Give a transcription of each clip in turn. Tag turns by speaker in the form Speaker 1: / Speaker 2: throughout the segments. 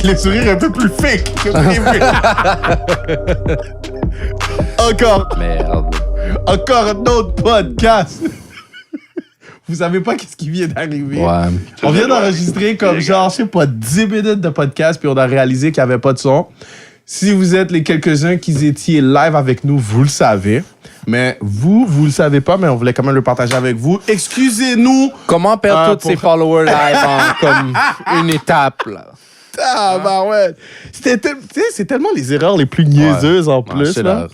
Speaker 1: Les sourires un peu plus fake que prévu.
Speaker 2: Merde.
Speaker 1: Encore un autre podcast. Vous savez pas qu'est-ce qui vient d'arriver.
Speaker 2: Ouais.
Speaker 1: On vient d'enregistrer comme genre, je sais pas, 10 minutes de podcast, puis on a réalisé qu'il n'y avait pas de son. Si vous êtes les quelques-uns qui étiez live avec nous, vous le savez. Mais vous le savez pas, mais on voulait quand même le partager avec vous. Excusez-nous.
Speaker 2: Comment perdre tous ses followers live en comme une étape, là?
Speaker 1: Ah, bah ouais. C'est tellement les erreurs les plus niaiseuses en plus. Là.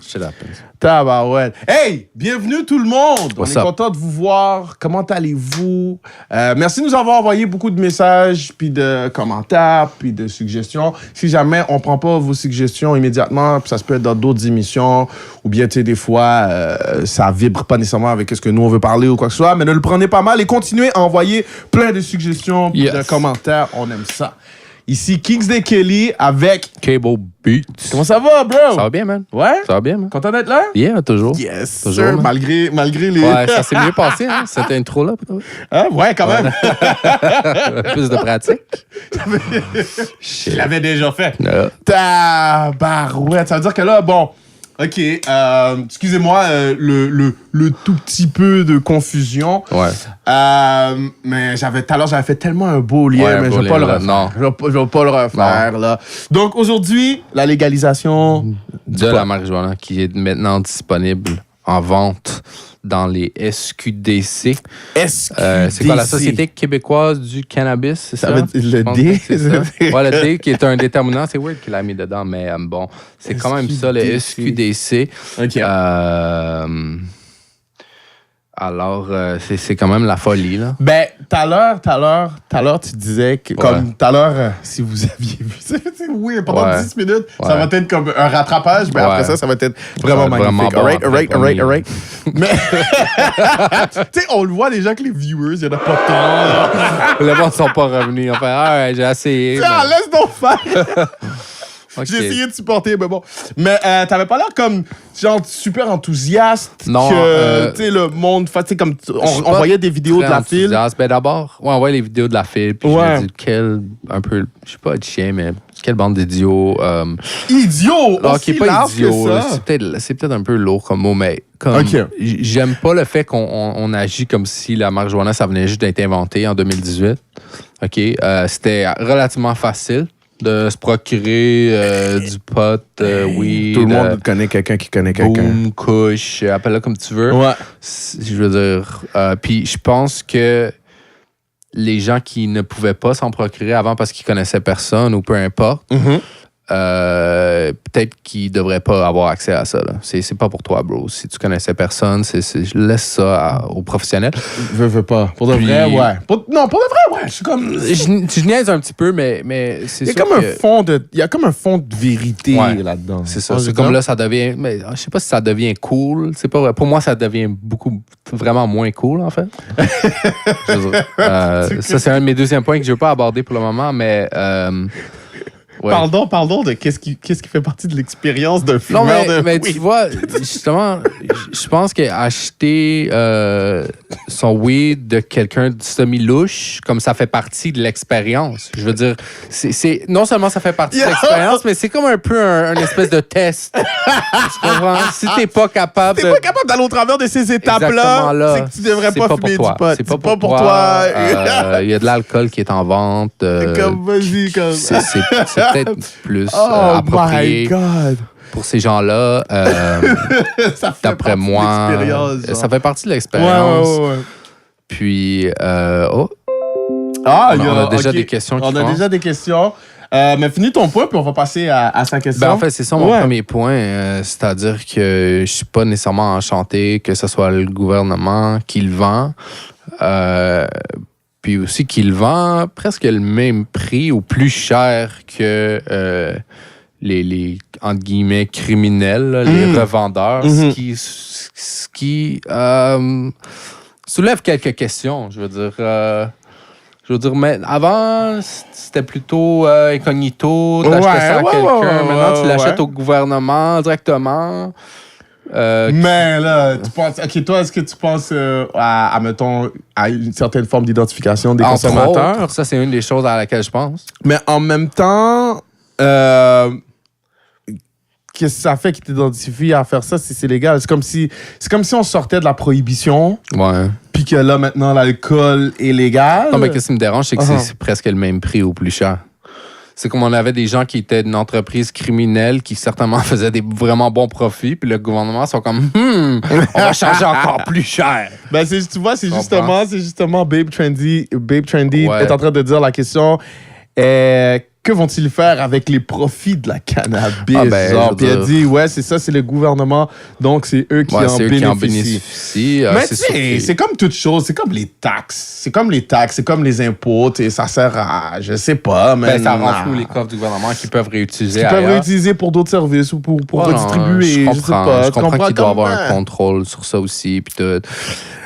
Speaker 1: Tabarouette. Hey, bienvenue tout le monde. On est content de vous voir. Comment allez-vous? Merci de nous avoir envoyé beaucoup de messages, puis de commentaires, puis de suggestions. Si jamais on prend pas vos suggestions immédiatement, puis ça se peut être dans d'autres émissions, ou bien, tu sais, des fois, ça vibre pas nécessairement avec ce que nous, on veut parler ou quoi que ce soit, mais ne le prenez pas mal et continuez à envoyer plein de suggestions, puis de commentaires. On aime ça. Ici, Kingsley Kelly avec
Speaker 2: Cable Beats.
Speaker 1: Comment ça va, bro?
Speaker 2: Ça va bien, man.
Speaker 1: Ouais?
Speaker 2: Ça va bien, man.
Speaker 1: Content d'être là?
Speaker 2: Yeah, toujours.
Speaker 1: Yes,
Speaker 2: toujours,
Speaker 1: sir. Malgré les...
Speaker 2: Ouais, ça s'est mieux passé, hein, cette intro-là.
Speaker 1: Ah, ouais, quand même.
Speaker 2: Plus de pratique.
Speaker 1: Je l'avais déjà fait.
Speaker 2: No.
Speaker 1: Tabarouette. Ça veut dire que là, bon... OK, excusez-moi le tout petit peu de confusion.
Speaker 2: Ouais.
Speaker 1: Mais tout à l'heure, j'avais fait tellement un beau lien,
Speaker 2: Ouais,
Speaker 1: mais je vais pas le refaire.
Speaker 2: Non.
Speaker 1: Je vais pas le refaire, là. Donc, aujourd'hui, la légalisation...
Speaker 2: De la marijuana qui est maintenant disponible en vente dans les SQDC. C'est quoi, la Société québécoise du cannabis, c'est ça?
Speaker 1: Le D?
Speaker 2: C'est ça. Ouais, le D qui est un déterminant. C'est weird qu'il l'a mis dedans, mais bon, c'est quand même ça, le SQDC.
Speaker 1: OK.
Speaker 2: Alors, c'est quand même la folie, là.
Speaker 1: Ben, tout à l'heure, tu disais que, comme tout à l'heure, si vous aviez vu, c'est weird, pendant 10 minutes, ça va être comme un rattrapage, mais après ça va être vraiment magnifique.
Speaker 2: Vraiment
Speaker 1: all right. Mais, tu sais, on le voit déjà que les viewers, il n'y en a pas tant.
Speaker 2: Les gens ne sont pas revenus. Enfin, j'ai essayé.
Speaker 1: Laisse donc faire.
Speaker 2: Okay.
Speaker 1: J'ai essayé de supporter, mais bon. Mais t'avais pas l'air comme, genre, super enthousiaste.
Speaker 2: Non.
Speaker 1: Que, tu sais, le monde, tu sais, comme, on voyait des vidéos de la file.
Speaker 2: Ben d'abord, on voyait les vidéos de la file, puis je me dis, je sais pas de chien, mais quelle bande d'idiots.
Speaker 1: Idiots!
Speaker 2: Alors, qui est pas idiot, c'est peut-être un peu lourd comme mot, mais comme, j'aime pas le fait qu'on agit comme si la marijuana, ça venait juste d'être inventé en 2018. OK? C'était relativement facile de se procurer du pot, weed.
Speaker 1: Tout le monde connaît quelqu'un qui connaît quelqu'un.
Speaker 2: Boom, couche, appelle-le comme tu veux.
Speaker 1: Ouais.
Speaker 2: Je veux dire, puis je pense que les gens qui ne pouvaient pas s'en procurer avant parce qu'ils connaissaient personne ou peu importe, peut-être qu'ils devraient pas avoir accès à ça. Là. C'est pas pour toi, bro. Si tu connaissais personne, laisse ça aux professionnels.
Speaker 1: Veux pas. Pour de vrai, ouais. Pour de vrai, ouais. Je suis comme...
Speaker 2: Je niaise un petit peu, mais c'est sûr
Speaker 1: il y a comme un fond de vérité là-dedans.
Speaker 2: C'est ça. C'est comme là, ça devient... Mais je sais pas si ça devient cool. C'est pas vrai. Pour moi, ça devient vraiment moins cool, en fait. Ça, c'est un de mes deuxièmes points que je veux pas aborder pour le moment, mais...
Speaker 1: Ouais. Pardon de qu'est-ce qui fait partie de l'expérience d'un fumeur de
Speaker 2: mais tu vois, justement, je pense qu'acheter son weed de quelqu'un de semi-louche, comme ça fait partie de l'expérience. Je veux dire, c'est non seulement ça fait partie de l'expérience, mais c'est comme un peu un espèce de test. Tu comprends? Si t'es pas capable
Speaker 1: d'aller au travers de ces étapes-là, c'est que tu devrais pas fumer du pot.
Speaker 2: C'est pas pour toi. Il y a de l'alcool qui est en vente. C'est peut-être plus approprié pour ces gens-là. D'après moi, ça fait partie de l'expérience.
Speaker 1: Ouais.
Speaker 2: Puis, on a déjà des questions.
Speaker 1: On a déjà des questions. Mais finis ton point, puis on va passer à sa question.
Speaker 2: Ben, en fait, c'est ça mon premier point. C'est-à-dire que je suis pas nécessairement enchanté que ce soit le gouvernement qui le vend. Puis aussi qu'il vend presque le même prix ou plus cher que les entre guillemets, criminels, là, les revendeurs, ce qui soulève quelques questions, je veux dire, mais avant, c'était plutôt incognito, t'achetais ça à quelqu'un. Maintenant, tu l'achètes au gouvernement directement.
Speaker 1: Mais là, tu penses... OK, toi, est-ce que tu penses mettons, à une certaine forme d'identification des consommateurs?
Speaker 2: Autres, ça, c'est une des choses à laquelle je pense.
Speaker 1: Mais en même temps... qu'est-ce que ça fait qui t'identifie à faire ça si c'est légal? C'est comme si on sortait de la prohibition.
Speaker 2: Ouais.
Speaker 1: Puis que là, maintenant, l'alcool est légal.
Speaker 2: Non, mais qu'est-ce qui me dérange, c'est que c'est presque le même prix ou plus cher. C'est comme on avait des gens qui étaient d'une entreprise criminelle qui certainement faisaient des vraiment bons profits, puis le gouvernement sont comme on va charger encore plus cher.
Speaker 1: Ben tu vois, c'est justement Babe Trendy est en train de dire la question que vont-ils faire avec les profits de la cannabis? Puis elle dit, c'est ça, c'est le gouvernement, donc c'est eux qui en bénéficient. Mais tu sais, c'est comme toute chose, c'est comme les taxes. C'est comme les impôts, ça sert à, je sais pas, mais...
Speaker 2: ça renfloue les coffres du gouvernement qu'ils peuvent réutiliser
Speaker 1: pour d'autres services ou pour redistribuer,
Speaker 2: je sais pas. Je comprends qu'il doit y avoir un contrôle sur ça aussi, puis tout.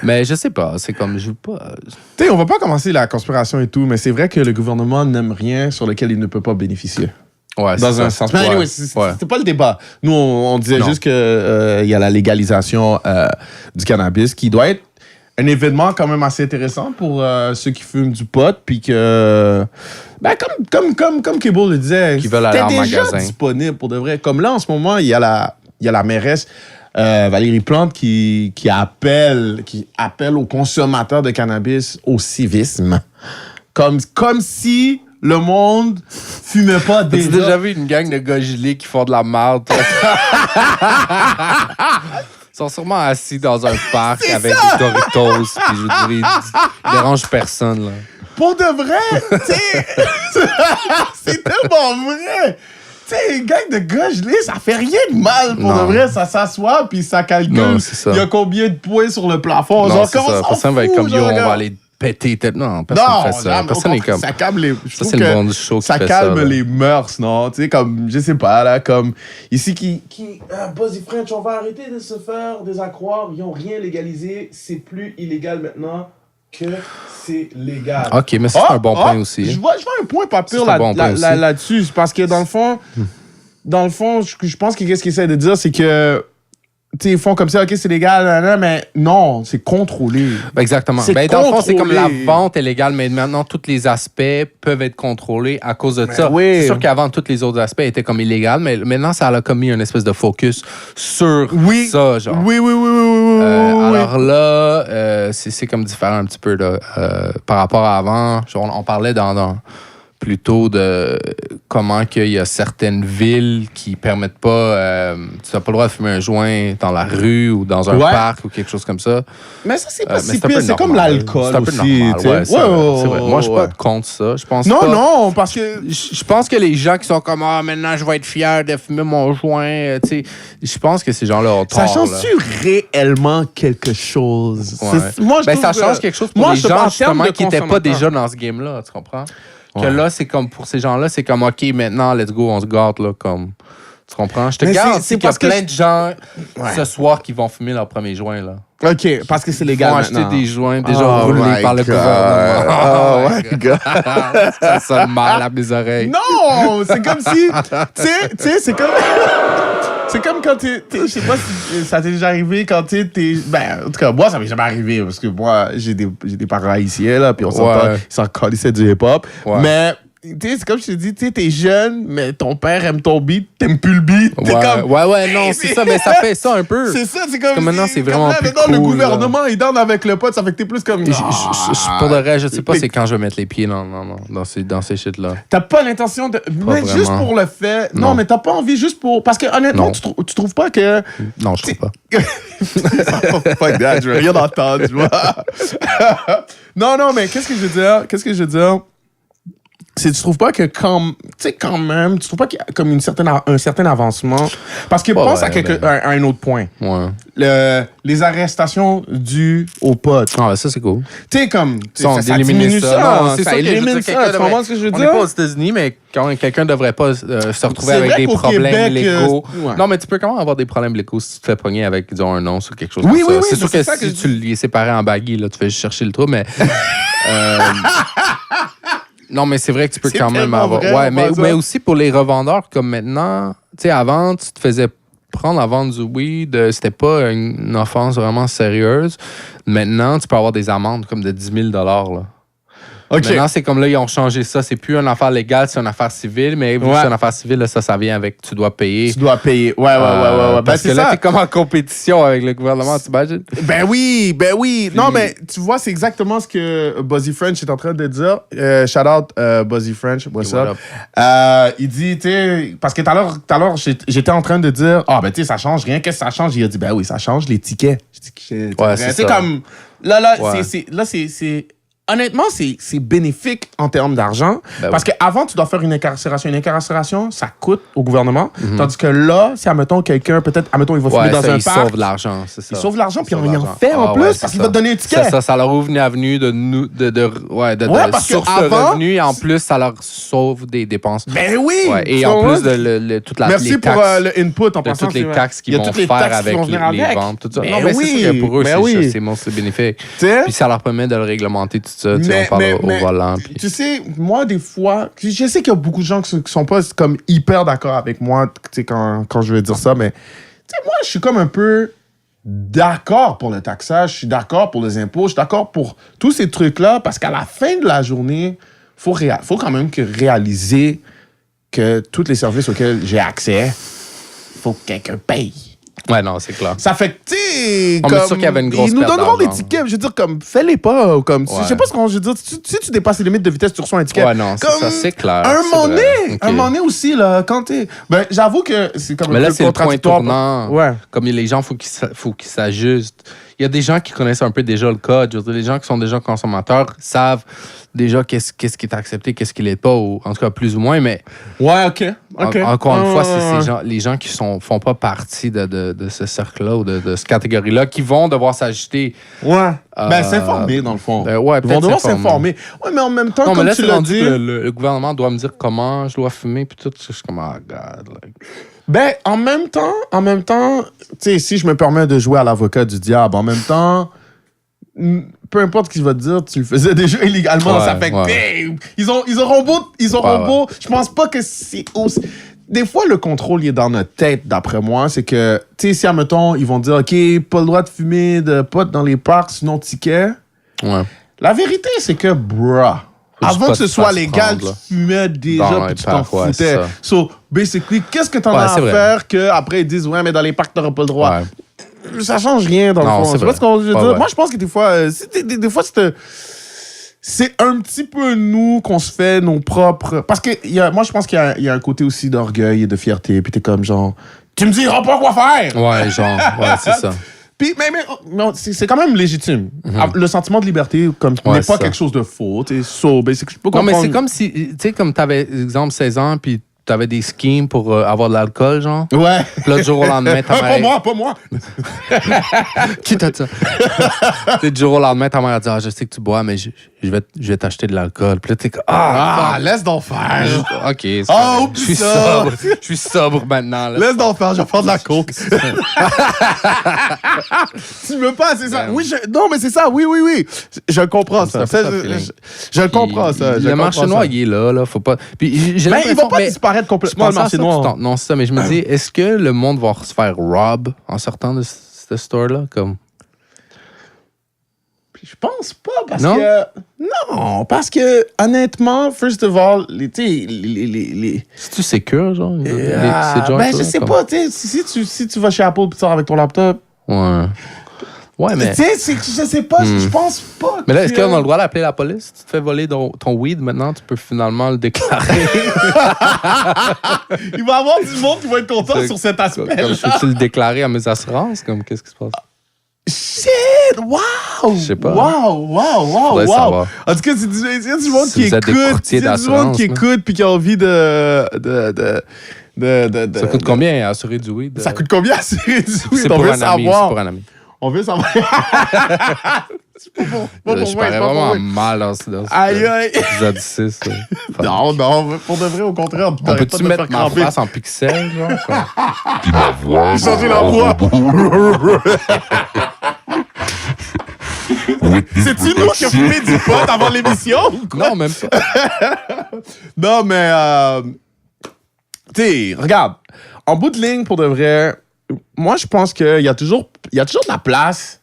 Speaker 2: Mais je sais pas, c'est comme, je veux pas...
Speaker 1: Tu sais, on va pas commencer la conspiration et tout, mais c'est vrai que le gouvernement n'aime rien sur lequel il ne peut pas bénéficier.
Speaker 2: Ouais,
Speaker 1: dans un sens. Mais anyway, c'était pas le débat. Nous, on disait juste que y a la légalisation du cannabis qui doit être un événement quand même assez intéressant pour ceux qui fument du pot, puis que... Ben, comme Kebo le disait,
Speaker 2: qui veulent aller en
Speaker 1: déjà
Speaker 2: magasin.
Speaker 1: Disponible pour de vrai. Comme là, en ce moment, il y a la mairesse Valérie Plante qui appelle aux consommateurs de cannabis au civisme. Comme si le monde fumait pas déjà.
Speaker 2: T'as déjà vu une gang de gars gelés qui font de la merde? Ils sont sûrement assis dans un parc avec des Doritos, puis je veux dire, ils dérangent personne, là.
Speaker 1: Pour de vrai, tu sais, c'est tellement vrai. Tu sais, une gang de gars gelés, ça fait rien de mal. Pour de vrai, ça s'assoit, puis ça calcule. Il y a combien de points sur le plafond.
Speaker 2: Non, genre, comment personne va être comme, on va aller péter tête. Non, personne ne fait ça. Personne n'est comme...
Speaker 1: Ça calme les...
Speaker 2: Ça, c'est le bon show qui
Speaker 1: ça
Speaker 2: fait
Speaker 1: calme
Speaker 2: ça,
Speaker 1: les mœurs, non? Tu sais, comme, je sais pas, là, comme... Ici, Buzz et French, on va arrêter de se faire des accroires. Ils n'ont rien légalisé. C'est plus illégal maintenant que c'est légal.
Speaker 2: OK, mais c'est un bon point aussi.
Speaker 1: Je vois un point pas pire là-dessus. Parce que dans le fond, je pense que qu'est-ce qu'ils essaient de dire, c'est que ils font comme ça, OK, c'est légal, mais non, c'est contrôlé.
Speaker 2: Ben exactement. Dans le fond, c'est comme la vente est légale, mais maintenant, tous les aspects peuvent être contrôlés à cause de ça.
Speaker 1: Oui.
Speaker 2: C'est sûr qu'avant, tous les autres aspects étaient comme illégaux, mais maintenant, ça a comme mis une espèce de focus sur ça, genre.
Speaker 1: Oui.
Speaker 2: Alors là, c'est comme différent un petit peu là, par rapport à avant. Genre, on parlait plutôt de comment qu'il y a certaines villes qui permettent pas... tu n'as pas le droit de fumer un joint dans la rue ou dans un parc ou quelque chose comme ça.
Speaker 1: Mais ça, c'est pas si pire. C'est comme l'alcool
Speaker 2: c'est un peu
Speaker 1: aussi.
Speaker 2: Normal. C'est vrai. Moi, je suis pas contre ça. Je pense
Speaker 1: non, parce que...
Speaker 2: Je pense que les gens qui sont comme « Ah, maintenant, je vais être fier de fumer mon joint. » Je pense que ces gens-là ont tort.
Speaker 1: Ça change-tu réellement quelque chose?
Speaker 2: Moi, ça change quelque chose pour les gens, justement, qui n'étaient pas déjà dans ce game-là. Tu comprends? Que là, c'est comme, pour ces gens-là, c'est comme, OK, maintenant, let's go, on se gâte, là, comme... Tu comprends? Je te garantis qu'il y a plein de gens ce soir qui vont fumer leur premier joint, là.
Speaker 1: OK, parce que c'est légal maintenant.
Speaker 2: Ils vont acheter des joints déjà roulés par le gouvernement.
Speaker 1: Oh my God.
Speaker 2: Ça sonne mal à mes oreilles.
Speaker 1: Non! C'est comme si... Tu sais, c'est comme... C'est comme quand je sais pas si ça t'est déjà arrivé quand t'es... Ben, en tout cas, moi, ça m'est jamais arrivé, parce que moi, j'ai des parents haïtiens, là, puis on s'entend, ils s'en calissaient du hip-hop. Mais... c'est comme je te dis, t'es jeune, mais ton père aime ton beat, t'aimes plus le beat.
Speaker 2: Non, c'est ça, mais ça fait ça un peu.
Speaker 1: C'est ça, c'est comme
Speaker 2: maintenant, c'est vraiment
Speaker 1: là,
Speaker 2: plus
Speaker 1: cool.
Speaker 2: Le
Speaker 1: gouvernement, il donne avec le pote, ça fait que t'es plus comme...
Speaker 2: Pour de vrai, je sais pas c'est quand je vais mettre les pieds dans ces shit-là.
Speaker 1: T'as pas l'intention de... Mais juste pour le fait... Non, mais t'as pas envie juste pour... Parce que honnêtement, tu trouves pas que...
Speaker 2: Non, je trouve pas.
Speaker 1: Fuck that, je veux rien entendre, tu vois. Non, mais qu'est-ce que je veux dire? Tu trouves pas que quand même, tu trouves pas qu'il y a comme un certain avancement? Parce que pense à un autre point.
Speaker 2: Ouais.
Speaker 1: Les arrestations dues aux potes.
Speaker 2: Ah, ça, c'est cool.
Speaker 1: Tu sais, comme...
Speaker 2: Ça diminue ça.
Speaker 1: Non, c'est ça, élimine ça. Tu comprends ce que je veux dire?
Speaker 2: On n'est pas aux États-Unis, mais quand quelqu'un devrait pas se retrouver avec des problèmes légaux. Non, mais tu peux quand même avoir des problèmes légaux si tu te fais pogner avec, disons, un once ou quelque chose comme ça.
Speaker 1: Oui,
Speaker 2: c'est sûr que si tu les séparais en baguilles, là, tu fais juste chercher le trou, mais... Non, mais c'est vrai que tu peux quand même avoir...
Speaker 1: Vrai,
Speaker 2: mais aussi pour les revendeurs, comme maintenant, tu sais, avant, tu te faisais prendre à vendre du weed, c'était pas une offense vraiment sérieuse. Maintenant, tu peux avoir des amendes comme de 10 000 $. Okay. Maintenant, c'est comme là, ils ont changé ça. C'est plus une affaire légale, c'est une affaire civile. Mais vu que c'est une affaire civile, là, ça vient avec tu dois payer.
Speaker 1: Tu dois payer. Ouais.
Speaker 2: Parce que là, t'es comme en compétition avec le gouvernement, t'imagines?
Speaker 1: Ben oui. Puis... Non, mais tu vois, c'est exactement ce que Buzzy French est en train de dire. Shout out Buzzy French. What's up? Il dit, tu sais, parce que tout à l'heure, j'étais en train de dire, ben tu sais, ça change rien. Qu'est-ce que ça change? Il a dit, ben oui, ça change les tickets.
Speaker 2: C'est ça.
Speaker 1: C'est comme, là, c'est honnêtement, c'est bénéfique en termes d'argent. Parce qu'avant, tu dois faire une incarcération. Une incarcération, ça coûte au gouvernement. Tandis que là, si, admettons, quelqu'un, peut-être, il va fumer dans un parc.
Speaker 2: Il sauve de l'argent, c'est ça.
Speaker 1: Il sauve de l'argent, puis il en fait en plus, parce qu'il va te donner un ticket.
Speaker 2: Ça leur ouvre une avenue de source de revenus, et en plus, ça leur sauve des dépenses.
Speaker 1: Ben oui!
Speaker 2: Et en plus de toute la
Speaker 1: Merci pour le input, en passant.
Speaker 2: Toutes les taxes qu'ils vont faire avec les ventes, tout ça.
Speaker 1: Non, mais c'est sûr que
Speaker 2: pour eux, c'est bénéfique. Puis ça leur permet de le réglementer, tout ça. On parle au volant. Puis...
Speaker 1: Tu sais, moi, des fois, je sais qu'il y a beaucoup de gens qui sont pas comme hyper d'accord avec moi quand je vais dire ça, mais tu sais, moi, je suis comme un peu d'accord pour le taxage, je suis d'accord pour les impôts, je suis d'accord pour tous ces trucs-là, parce qu'à la fin de la journée, faut quand même réaliser que tous les services auxquels j'ai accès, faut que quelqu'un paye.
Speaker 2: Ouais, non, c'est clair.
Speaker 1: Ça fait que, tu sais,
Speaker 2: comme... sûr qu'il y avait une grosse
Speaker 1: ils nous donneront des tickets. Je veux dire, comme, fais-les pas. Ou comme, je sais pas ce qu'on... Je veux dire, si tu dépasses les limites de vitesse, tu reçois un ticket.
Speaker 2: Ouais, non, c'est ça, c'est clair.
Speaker 1: Un moment donné aussi, là, quand t'es... Ben, j'avoue que c'est comme
Speaker 2: un peu contradictoire. Mais là, c'est le point tournant.
Speaker 1: Ouais.
Speaker 2: Comme les gens, faut qu'ils s'ajustent. Il y a des gens qui connaissent un peu déjà le code. Je veux dire, les gens qui sont déjà consommateurs savent déjà qu'est-ce qui est accepté, qu'est-ce qui l'est pas, ou en tout cas plus ou moins, mais...
Speaker 1: Ouais, OK.
Speaker 2: Encore une fois, c'est les gens qui font pas partie de ce cercle-là ou de cette catégorie-là qui vont devoir s'ajuster.
Speaker 1: Ouais. S'informer, dans le fond.
Speaker 2: Ils
Speaker 1: vont devoir s'informer. Ouais, mais en même temps, comme tu l'as dit...
Speaker 2: Le gouvernement doit me dire comment je dois fumer, puis tout. Je suis comme, oh God, like...
Speaker 1: Ben, en même temps, tu sais, si je me permets de jouer à l'avocat du diable, en même temps, peu importe ce qu'il va te dire, tu le faisais déjà illégalement, ça fait que, ils auront beau, je pense pas que c'est aussi... Des fois, le contrôle, il est dans notre tête, d'après moi, c'est que, tu sais, si, admettons, ils vont dire, OK, pas le droit de fumer de potes dans les parcs, sinon ticket.
Speaker 2: Ouais.
Speaker 1: La vérité, c'est que, avant que ce soit légal, tu fumais déjà puis tu t'en foutais. So, basically, qu'est-ce que t'en as à faire qu'après ils disent, ouais, mais dans les parcs, t'auras pas le droit? Ouais. Ça change rien, dans le fond. C'est pas ce qu'on veut dire. Moi, je pense que des fois, c'est un petit peu nous qu'on se fait nos propres... Parce que moi, je pense qu'il y a un côté aussi d'orgueil et de fierté. Puis t'es comme genre, tu me diras pas quoi faire!
Speaker 2: Ouais, c'est ça.
Speaker 1: Puis, mais c'est quand même légitime. Le sentiment de liberté n'est pas quelque chose de faux.
Speaker 2: Non, mais c'est comme si, tu sais, comme t'avais, exemple, 16 ans, puis t'avais des schemes pour avoir de l'alcool, genre.
Speaker 1: Ouais.
Speaker 2: Puis là, du jour au lendemain, ta mère...
Speaker 1: Pas moi.
Speaker 2: Qui t'a dit ça? Du jour au lendemain, ta mère a dit, je sais que tu bois, mais je vais t'acheter de l'alcool. Puis là, t'es comme,
Speaker 1: laisse donc faire.
Speaker 2: OK. Je suis sobre maintenant.
Speaker 1: Laisse donc faire, je vais faire de la coke. Tu veux pas, c'est ça. Oui, non, mais c'est ça, oui. Je comprends ça. Je comprends ça.
Speaker 2: Le marché noir, il est là. Faut pas... Puis,
Speaker 1: il va pas disparaître complètement, le marché noir.
Speaker 2: Non, c'est ça, mais je me dis, est-ce que le monde va se faire rob en sortant de ce store-là? Comme...
Speaker 1: Je pense pas, parce que... Non, parce que, honnêtement, first of all,
Speaker 2: C'est-tu sécure, genre?
Speaker 1: Je sais pas, tu sais, si tu vas chez Apple et tu sors avec ton laptop...
Speaker 2: Ouais, mais...
Speaker 1: Tu sais, je sais pas, je pense pas.
Speaker 2: Mais là, est-ce qu'on a le droit d'appeler la police? Si tu te fais voler ton weed, maintenant, tu peux finalement le déclarer.
Speaker 1: Il va y avoir du monde qui va être content sur cet aspect.
Speaker 2: Peux-tu le déclarer à mes assurances? Comme, qu'est-ce qui se passe?
Speaker 1: Shit! Wow!
Speaker 2: Je sais pas.
Speaker 1: Wow! En tout cas, c'est du monde qui écoute. C'est du monde qui écoute puis qui a envie de...
Speaker 2: Ça coûte combien assurer du weed?
Speaker 1: Ça coûte combien assurer du weed?
Speaker 2: C'est pour un ami.
Speaker 1: On veut savoir.
Speaker 2: Je parais vraiment mal dans ce épisode 6.
Speaker 1: Non, pour de vrai, au contraire.
Speaker 2: On peut-tu mettre ma face en pixels, genre?
Speaker 1: Puis ma voix. Changer la voix. C'est-tu nous qui a fumé du pot avant l'émission?
Speaker 2: Non, même pas.
Speaker 1: Non, mais... tu sais, regarde. En bout de ligne, pour de vrai... moi, je pense qu'il y a toujours de la place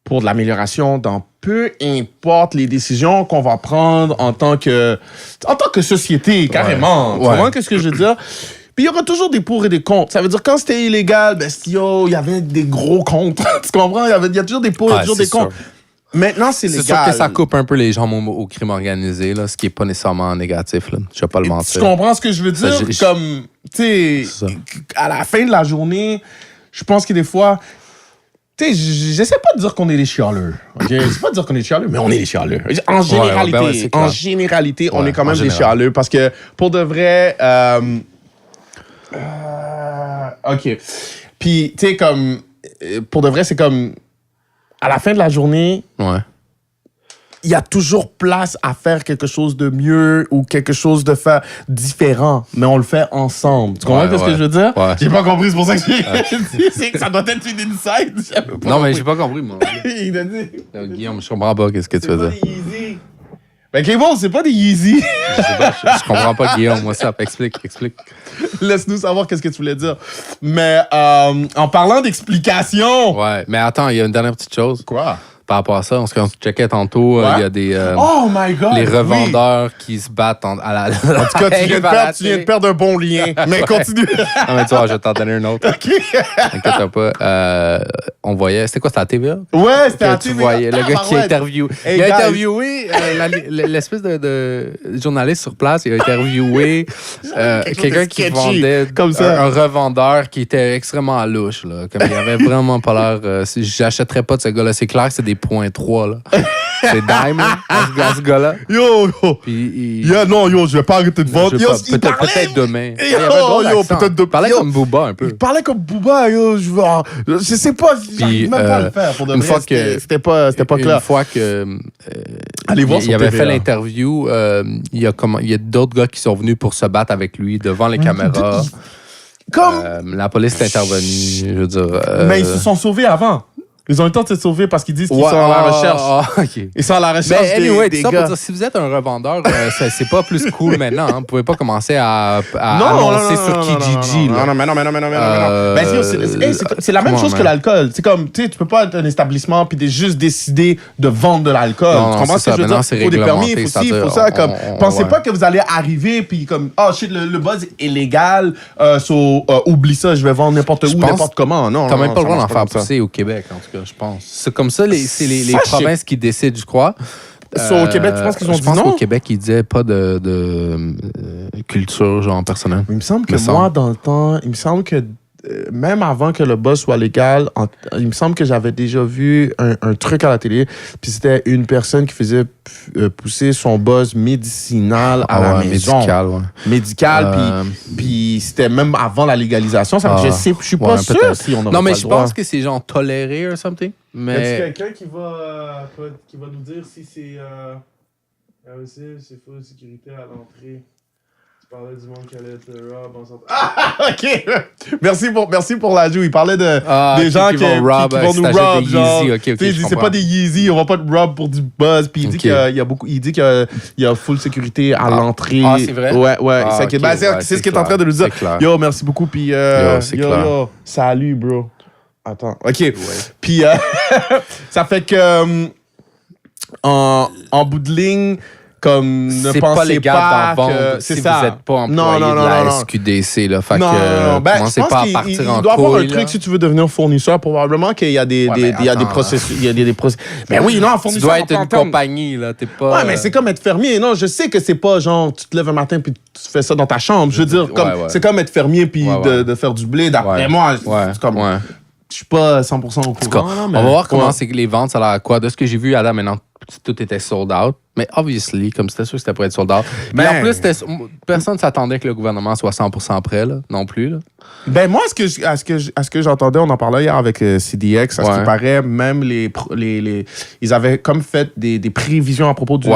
Speaker 1: pour de l'amélioration dans peu importe les décisions qu'on va prendre en tant que société, carrément. Tu comprends ce que je veux dire? Puis il y aura toujours des pour et des contre. Ça veut dire quand c'était illégal, il y avait des gros contre. Tu comprends? Il y a toujours des pour et toujours des contre. Maintenant, c'est légal.
Speaker 2: C'est sûr que ça coupe un peu les jambes au crime organisé, là, ce qui n'est pas nécessairement négatif. Là. Je vais pas le mentir.
Speaker 1: Tu comprends ce que je veux dire? Comme, tu sais, à la fin de la journée, je pense que des fois, tu sais, j'essaie pas de dire qu'on est des chialeux. Okay? J'essaie pas de dire qu'on est des chialeux, mais on est des chialeux. En généralité, on est quand même des chialeux parce que pour de vrai, OK. Puis, tu sais, comme, pour de vrai, c'est comme, à la fin de la journée, il y a toujours place à faire quelque chose de mieux ou quelque chose de faire différent, mais on le fait ensemble. Tu comprends ce que je veux dire? J'ai pas compris, c'est pour ça que j'ai dit. Ça doit être une insight.
Speaker 2: Non, mais j'ai pas compris, moi.
Speaker 1: Il a dit.
Speaker 2: Guillaume, je comprends pas qu'est-ce que tu veux dire.
Speaker 1: Ben, Clément, c'est pas des Yeezy.
Speaker 2: Je comprends pas, Guillaume. Moi, ça, explique.
Speaker 1: Laisse-nous savoir qu'est-ce que tu voulais dire. Mais en parlant d'explication...
Speaker 2: Ouais, mais attends, il y a une dernière petite chose.
Speaker 1: Quoi?
Speaker 2: Par rapport à ça, on se checkait tantôt, il y a des...
Speaker 1: oh my God!
Speaker 2: Les revendeurs qui se battent à la...
Speaker 1: En tout cas, tu viens de perdre un bon lien. Mais continue.
Speaker 2: Non, mais tu vois, je vais t'en donner un autre.
Speaker 1: OK.
Speaker 2: T'inquiète pas. On voyait... C'était quoi, c'était à TVA?
Speaker 1: Ouais, c'était à TVA.
Speaker 2: Tu voyais le gars qui a interviewé... Il a interviewé l'espèce de journaliste sur place. Il a interviewé quelqu'un qui vendait...
Speaker 1: Comme ça.
Speaker 2: Un revendeur qui était extrêmement louche. Là. Comme il avait vraiment pas l'air... J'achèterais pas de ce gars-là. C'est clair que c'est des .3, là. C'est Diamond, à ce gars-là.
Speaker 1: Yo. Puis non, je vais pas arrêter de vendre.
Speaker 2: Peut-être demain.
Speaker 1: Peut-être demain.
Speaker 2: Il parlait comme Booba, un peu.
Speaker 1: Il parlait comme Booba, je sais pas, j'arrive même pas à le faire. Pour de vrai, c'était pas clair.
Speaker 2: Une fois que...
Speaker 1: Allez voir
Speaker 2: il avait fait l'interview, il y a d'autres gars qui sont venus pour se battre avec lui devant les caméras. La police est intervenue, je veux dire...
Speaker 1: Mais ils se sont sauvés avant. Ils ont eu le temps de se sauver parce qu'ils disent qu'ils sont à la recherche.
Speaker 2: Okay.
Speaker 1: Ils sont à la recherche des gars.
Speaker 2: Pour dire, si vous êtes un revendeur, c'est pas plus cool maintenant. Hein. Vous pouvez pas commencer à annoncer sur Kijiji.
Speaker 1: Non. C'est la même chose que l'alcool. C'est comme, tu sais, tu peux pas être un établissement puis juste décider de vendre de l'alcool. Tu comprends ce que je veux dire? Il faut des permis, il faut ça. Comme, pensez pas que vous allez arriver puis comme, oh shit, le buzz est illégal, oublie ça, je vais vendre n'importe où, n'importe comment. Non,
Speaker 2: t'as même pas le droit d'en faire pousser au Québec, en tout cas. Je pense. C'est comme ça, c'est les provinces qui décident, je crois.
Speaker 1: Au Québec, tu penses qu'ils ont dit non?
Speaker 2: Je pense qu'au Québec, ils disaient pas de culture, genre, personnelle.
Speaker 1: Il me semble que moi, dans le temps, il me semble que même avant que le buzz soit légal, il me semble que j'avais déjà vu un truc à la télé, puis c'était une personne qui faisait pousser son buzz médicinal à la maison. Médical, puis c'était même avant la légalisation. Je suis pas sûr si on aurait
Speaker 2: non, mais
Speaker 1: pas
Speaker 2: je
Speaker 1: le droit.
Speaker 2: pense que c'est genre toléré or something. Mais...
Speaker 1: Y a-t-il quelqu'un qui va nous dire si c'est c'est full sécurité à l'entrée? Parlait du monde qui allait être rob en sorte. Ah, OK! Merci pour l'ajout. Il parlait des gens qui vont nous rob. Genre, c'est pas des Yeezy, on va pas te rob pour du buzz. Puis il dit qu'il y a full sécurité à l'entrée.
Speaker 2: Ah, c'est vrai?
Speaker 1: Ouais. C'est ce qu'il est en train de nous dire. Yo, merci beaucoup. Puis yo, salut, bro. Attends. OK. Puis ça fait que en bout de ligne, comme ne pensez
Speaker 2: pas légal
Speaker 1: pas
Speaker 2: d'en vendre
Speaker 1: que
Speaker 2: si vous n'êtes pas employé de la SQDC. Là, fait
Speaker 1: commencez
Speaker 2: pas à partir en
Speaker 1: il doit y avoir un truc si tu veux devenir fournisseur. Probablement qu'il y a des processus. Mais oui, non, fournisseur.
Speaker 2: Tu dois être une compagnie. Là, t'es pas...
Speaker 1: Ouais, mais c'est comme être fermier. Non, je sais que c'est pas genre tu te lèves un matin puis tu fais ça dans ta chambre. Je veux dire, c'est comme être fermier puis de faire du blé. D'après moi, c'est comme... Je suis pas 100% au courant.
Speaker 2: On va voir comment c'est que les ventes, ça a l'air à quoi. De ce que j'ai vu à là, maintenant, tout était sold out. Mais obviously, comme c'était sûr que c'était pour être sold out. Mais en plus, personne ne s'attendait que le gouvernement soit 100% prêt, là, non plus. Là.
Speaker 1: Ben moi, à ce que j'entendais, on en parlait hier avec CDX, à ce qui paraît, même ils avaient comme fait des prévisions à propos du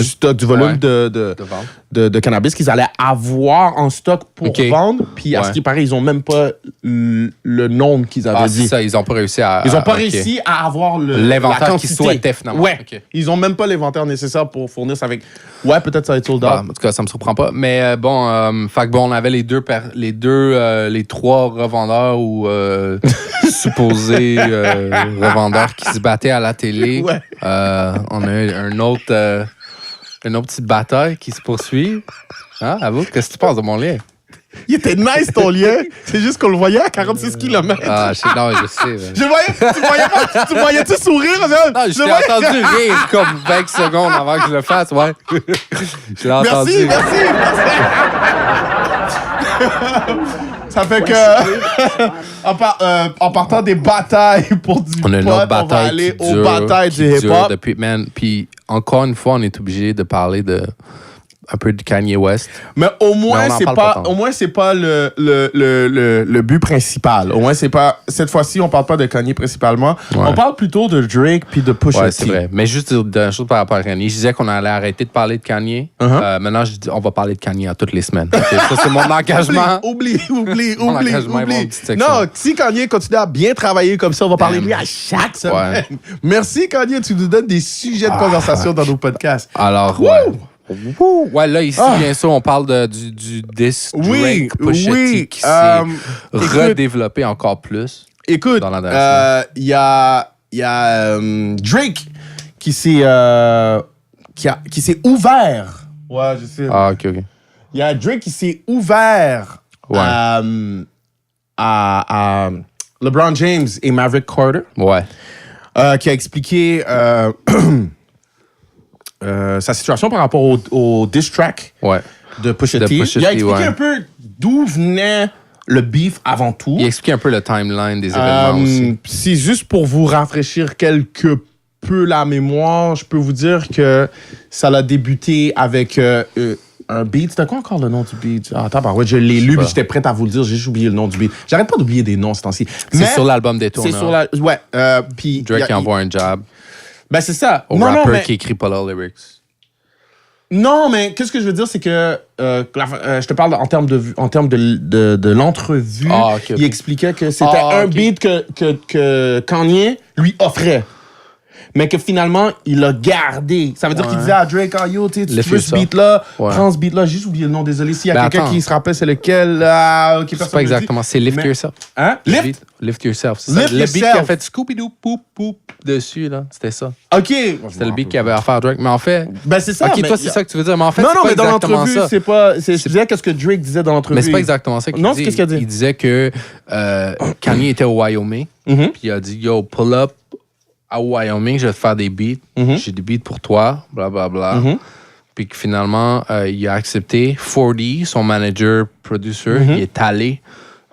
Speaker 1: stock, du volume de cannabis qu'ils allaient avoir en stock pour vendre. Puis à ce qui paraît, ils n'ont même pas le nombre qu'ils avaient dit.
Speaker 2: C'est ça, ils n'ont pas réussi à...
Speaker 1: Ils n'ont pas réussi à avoir
Speaker 2: l'inventaire qu'ils souhaitaient finalement.
Speaker 1: Ouais, ils n'ont même pas l'inventaire. l'inventaire nécessaire pour fournir ça avec... Ouais, peut-être ça va être sold out.
Speaker 2: En tout cas, ça me surprend pas. Mais on avait les trois revendeurs ou supposés revendeurs qui se battaient à la télé.
Speaker 1: Ouais.
Speaker 2: On a une autre petite bataille qui se poursuit. Hein, avoue, qu'est-ce que tu penses de mon lien?
Speaker 1: Il était nice ton lien. C'est juste qu'on le voyait à 46 km.
Speaker 2: Ah, je sais.
Speaker 1: Je voyais, tu voyais-tu sourire?
Speaker 2: Non, je t'ai entendu rire comme 20 secondes avant que je le fasse, ouais. Je l'ai entendu.
Speaker 1: Merci. Ça fait que, en partant des batailles pour du
Speaker 2: on a une autre bataille,
Speaker 1: on va aller
Speaker 2: qui dure,
Speaker 1: aux batailles du hip-hop.
Speaker 2: Puis encore une fois, on est obligé de parler un peu de Kanye West.
Speaker 1: Mais au moins, c'est pas le but principal. Au moins, c'est pas... Cette fois-ci, on parle pas de Kanye principalement. Ouais. On parle plutôt de Drake puis de Pusha T.
Speaker 2: Ouais, c'est vrai. Mais juste d'une chose par rapport à Kanye. Je disais qu'on allait arrêter de parler de Kanye. Maintenant, je dis on va parler de Kanye à toutes les semaines. Okay, ça, c'est mon engagement.
Speaker 1: Oublie.
Speaker 2: Non,
Speaker 1: si Kanye continue à bien travailler comme ça, on va parler de lui à chaque semaine. Ouais. Merci, Kanye. Tu nous donnes des sujets de conversation dans nos podcasts.
Speaker 2: Alors, ouais, là, ici, bien sûr, on parle du disc Drake Pusha T qui s'est redéveloppé encore plus.
Speaker 1: Écoute, il y a Drake qui s'est ouvert. Ouais, je sais.
Speaker 2: Ah, OK.
Speaker 1: Il y a Drake qui s'est ouvert à LeBron James et Maverick Carter.
Speaker 2: Ouais.
Speaker 1: Qui a expliqué... sa situation par rapport au diss track de Pusha T. Il a expliqué un peu d'où venait le beef avant tout.
Speaker 2: Il explique un peu le timeline des événements aussi.
Speaker 1: C'est juste pour vous rafraîchir quelque peu la mémoire, je peux vous dire que ça a débuté avec un beat. C'était quoi encore le nom du beat? Ah, attends, je l'ai lu, puis j'étais prêt à vous le dire, j'ai juste oublié le nom du beat. J'arrête pas d'oublier des noms ce temps-ci.
Speaker 2: C'est sur l'album des tourneurs.
Speaker 1: C'est sur la... Ouais. Puis
Speaker 2: Drake envoie un jab.
Speaker 1: Ben, c'est ça.
Speaker 2: Au rappeur qui écrit pas leurs lyrics.
Speaker 1: Non, mais qu'est-ce que je veux dire, c'est que je te parle en termes de l'entrevue.
Speaker 2: Ah, okay.
Speaker 1: Il expliquait que c'était un beat que Kanye lui offrait. Mais que finalement, il l'a gardé. Ça veut dire qu'il disait à Drake, tu veux ce beat-là, prends ce beat-là. J'ai juste oublié le nom, désolé. S'il y a quelqu'un qui se rappelle, c'est lequel?
Speaker 2: C'est pas exactement, c'est Lift Yourself.
Speaker 1: Hein?
Speaker 2: Lift Yourself.
Speaker 1: Lift
Speaker 2: le beat
Speaker 1: Yourself.
Speaker 2: qui a fait Scooby-Doo, poup, poup, dessus, là. C'était ça.
Speaker 1: OK.
Speaker 2: C'était le beat qui avait à faire Drake. Mais en fait...
Speaker 1: Ben, c'est ça.
Speaker 2: OK, toi, c'est ça que tu veux dire. Mais en fait,
Speaker 1: non, mais dans l'entrevue, c'est pas... Je disais qu'est-ce que Drake disait dans l'entrevue.
Speaker 2: Mais c'est pas exactement ça qu'il dit.
Speaker 1: Non, c'est qu'est-ce qu'il a dit?
Speaker 2: Il disait que Kanye était au Wyoming. Puis il a dit, yo, pull up à Wyoming, je vais te faire des beats. J'ai des beats pour toi, blablabla. Puis que finalement, il a accepté. 4D, son manager, producer, il est allé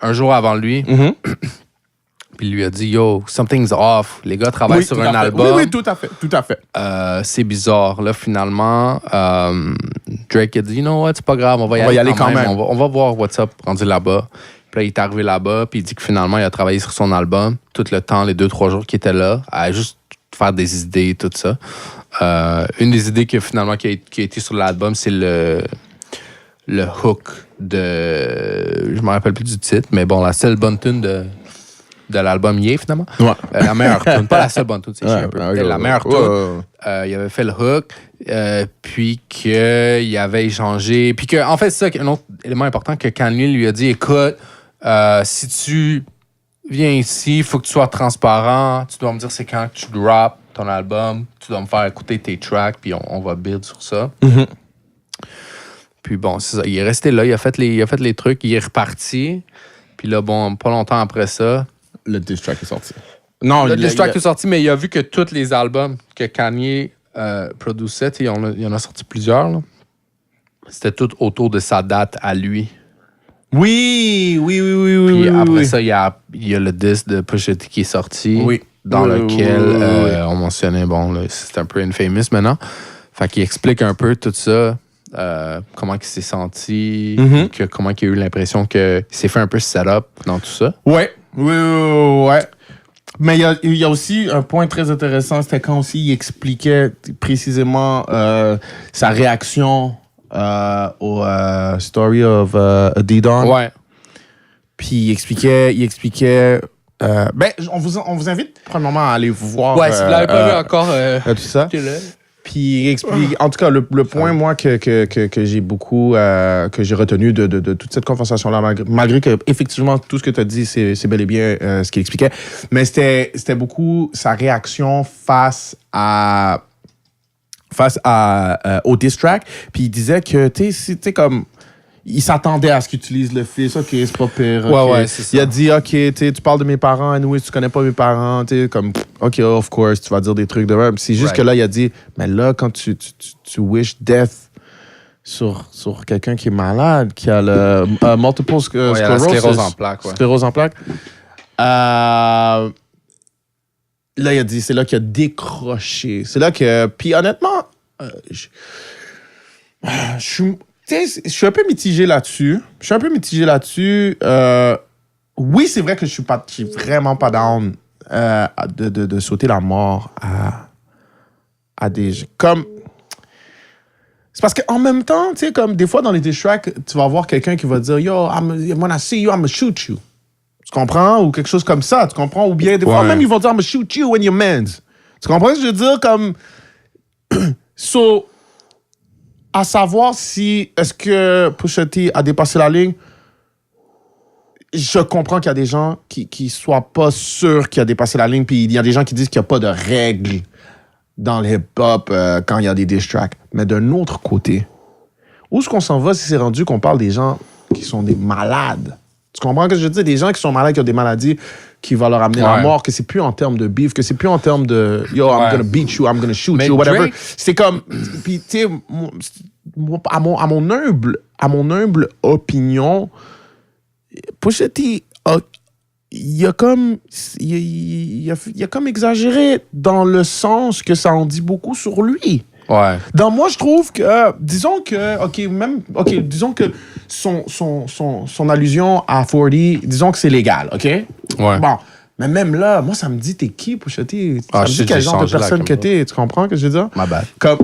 Speaker 2: un jour avant lui. Puis il lui a dit, yo, something's off. Les gars travaillent sur un album.
Speaker 1: Oui, tout à fait.
Speaker 2: C'est bizarre. Là, finalement, Drake a dit, you know what, c'est pas grave, on va y aller quand même. On va voir what's up rendu là-bas. Puis là, il est arrivé là-bas, puis il dit que finalement, il a travaillé sur son album tout le temps, les 2-3 jours qu'il était là, à juste faire des idées, tout ça. Une des idées qui a été sur l'album, c'est le hook de... Je me rappelle plus du titre, mais bon, la seule bonne tune de l'album Yé, finalement.
Speaker 1: Ouais.
Speaker 2: La meilleure tune, pas la seule bonne tune, c'est un peu. La meilleure tune. Il avait fait le hook, puis qu'il avait échangé... Puis que, en fait, c'est ça, un autre élément important que Kanye lui a dit, écoute, si tu viens ici, il faut que tu sois transparent, tu dois me dire c'est quand tu drops ton album, tu dois me faire écouter tes tracks, puis on va build sur ça. Puis bon, c'est ça, il est resté là, il a fait les trucs, il est reparti, puis là, bon, pas longtemps après ça...
Speaker 1: Le diss track est sorti.
Speaker 2: Non, le diss track est sorti, mais il a vu que tous les albums que Kanye produisait, il y en a sorti plusieurs, là. C'était tout autour de sa date à lui.
Speaker 1: Oui.
Speaker 2: Puis après ça, il y a le disque de Pusha T qui est sorti, dans lequel on mentionnait, bon, là, c'est un peu infamous maintenant. Fait qu'il explique un peu tout ça, comment il s'est senti, comment il a eu l'impression qu'il s'est fait un peu setup dans tout ça.
Speaker 1: Ouais. Mais il y a aussi un point très intéressant, c'était quand aussi il expliquait précisément sa réaction au Story of a D-Don.
Speaker 2: Ouais.
Speaker 1: Puis il expliquait on vous invite premièrement à aller voir.
Speaker 2: Ouais, si vous l'avez pas vu encore,
Speaker 1: tout ça.
Speaker 2: Puis
Speaker 1: puis il explique... En tout cas, le point, moi, que j'ai beaucoup... que j'ai retenu de toute cette conversation-là, malgré que, effectivement, tout ce que tu as dit, c'est bel et bien ce qu'il expliquait. Mais c'était beaucoup sa réaction face au diss track. Puis il disait que, tu sais, comme... Il s'attendait à ce qu'il utilise le fils. OK, c'est pas pire. Okay.
Speaker 2: Ouais, c'est ça.
Speaker 1: Il a dit, OK, tu parles de mes parents, anyway, tu connais pas mes parents. Comme, OK, of course, tu vas dire des trucs de même. C'est juste que là, il a dit, mais là, quand tu wish death sur quelqu'un qui est malade, qui a le multiple sclerosis.
Speaker 2: La sclérose en plaques. Ouais.
Speaker 1: Sclérose en plaques. Là, il a dit, c'est là qu'il a décroché. C'est là que... Puis honnêtement, je suis un peu mitigé là-dessus. Oui, c'est vrai que je suis vraiment pas down de sauter la mort à des... Comme... C'est parce qu'en même temps, tu sais, comme des fois dans les diss tracks, tu vas voir quelqu'un qui va dire « Yo, when I see you, I'm gonna shoot you ». Tu comprends? Ou quelque chose comme ça, tu comprends? Ou bien des fois, même ils vont dire « I'm gonna shoot you when you're mans ». Tu comprends ce que je veux dire? Comme... à savoir si est-ce que Pusha T a dépassé la ligne, je comprends qu'il y a des gens qui soient pas sûrs qu'il a dépassé la ligne, puis il y a des gens qui disent qu'il n'y a pas de règles dans le hip-hop quand il y a des diss tracks. Mais d'un autre côté, où est-ce qu'on s'en va si c'est rendu qu'on parle des gens qui sont des malades? Tu comprends ce que je veux dire? Des gens qui sont malades, qui ont des maladies qui vont leur amener la mort, que c'est plus en termes de beef, que c'est plus en termes de yo, I'm gonna beat you, I'm gonna shoot you, whatever. Drake... C'est comme, puis tu sais, à mon humble opinion, Pusha T, il a comme exagéré dans le sens que ça en dit beaucoup sur lui.
Speaker 2: Ouais.
Speaker 1: Donc moi je trouve que disons que son allusion à 40, disons que c'est légal, OK?
Speaker 2: Ouais.
Speaker 1: Bon, mais même là, moi ça me dit t'es qui Pusha T? Ça me dit quel genre de personne que t'es, tu comprends ce que je veux dire?
Speaker 2: My bad.
Speaker 1: Comme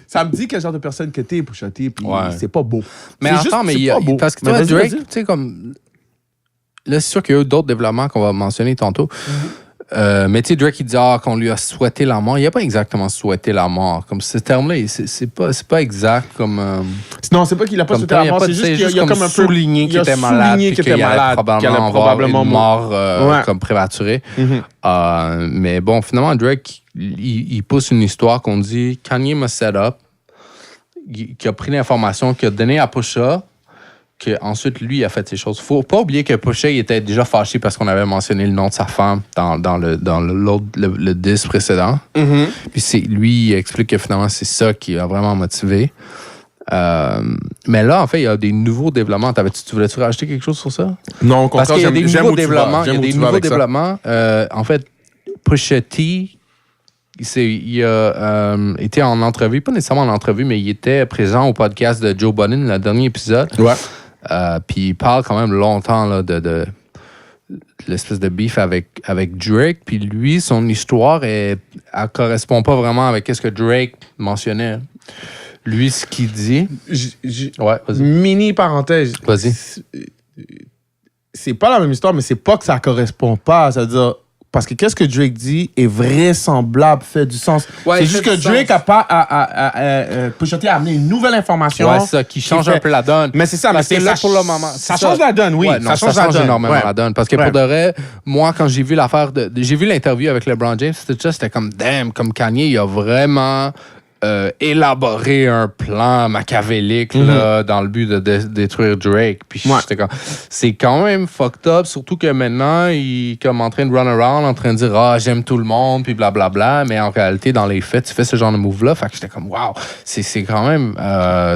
Speaker 1: ça me dit quel genre de personne que t'es Pusha T, puis c'est pas beau.
Speaker 2: Mais attends, mais parce que toi Drake, tu sais comme là c'est sûr qu'il y a eu d'autres développements qu'on va mentionner tantôt. Mais tu sais, Drake, il dit qu'on lui a souhaité la mort. Il n'a pas exactement souhaité la mort. Comme ce terme-là, c'est pas exact comme...
Speaker 1: Non, c'est pas qu'il a pas souhaité la mort, c'est juste qu'il a comme un peu
Speaker 2: souligné qu'il était malade, qu'il allait probablement mort comme prématuré. Mais bon, finalement, Drake, il pousse une histoire qu'on dit Kanye m'a set up, qui a pris l'information, qui a donné à Pusha, qu'ensuite, lui, il a fait ces choses. Faut pas oublier que Pusha, il était déjà fâché parce qu'on avait mentionné le nom de sa femme dans le disque précédent. Puis lui, il explique que finalement, c'est ça qui a vraiment motivé. Mais là, en fait, il y a des nouveaux développements. Tu voulais-tu rajouter quelque chose sur ça?
Speaker 1: Non,
Speaker 2: parce qu'il y a des nouveaux développements. Il y a des nouveaux développements. En fait, Pusha T, il a été en entrevue, pas nécessairement en entrevue, mais il était présent au podcast de Joe Budden, le dernier épisode.
Speaker 1: Ouais.
Speaker 2: Puis il parle quand même longtemps là, de l'espèce de beef avec Drake. Puis lui, son histoire, elle correspond pas vraiment avec ce que Drake mentionnait. Lui, ce qu'il dit...
Speaker 1: Ouais, vas-y. Mini parenthèse.
Speaker 2: Vas-y.
Speaker 1: C'est pas la même histoire, mais c'est pas que ça correspond pas. C'est-à-dire... Parce que qu'est-ce que Drake dit est vraisemblable, fait du sens. Ouais, c'est juste que Drake Pusha T a amené une nouvelle information.
Speaker 2: Ouais, ça, qui change un peu la donne.
Speaker 1: Mais c'est ça, mais c'est
Speaker 2: là pour le moment.
Speaker 1: Ça change la donne, oui.
Speaker 2: Ouais, non, ça change énormément la donne. Parce que pour de vrai, moi, quand j'ai vu j'ai vu l'interview avec LeBron James, c'était comme, damn, comme Kanye, il a vraiment... élaborer un plan machiavélique là, dans le but de détruire Drake. Puis j'étais comme... C'est quand même fucked up, surtout que maintenant, il est comme en train de run around, en train de dire « j'aime tout le monde », puis blablabla. Mais en réalité, dans les faits, tu fais ce genre de move-là. Fait que j'étais comme « wow ». C'est quand même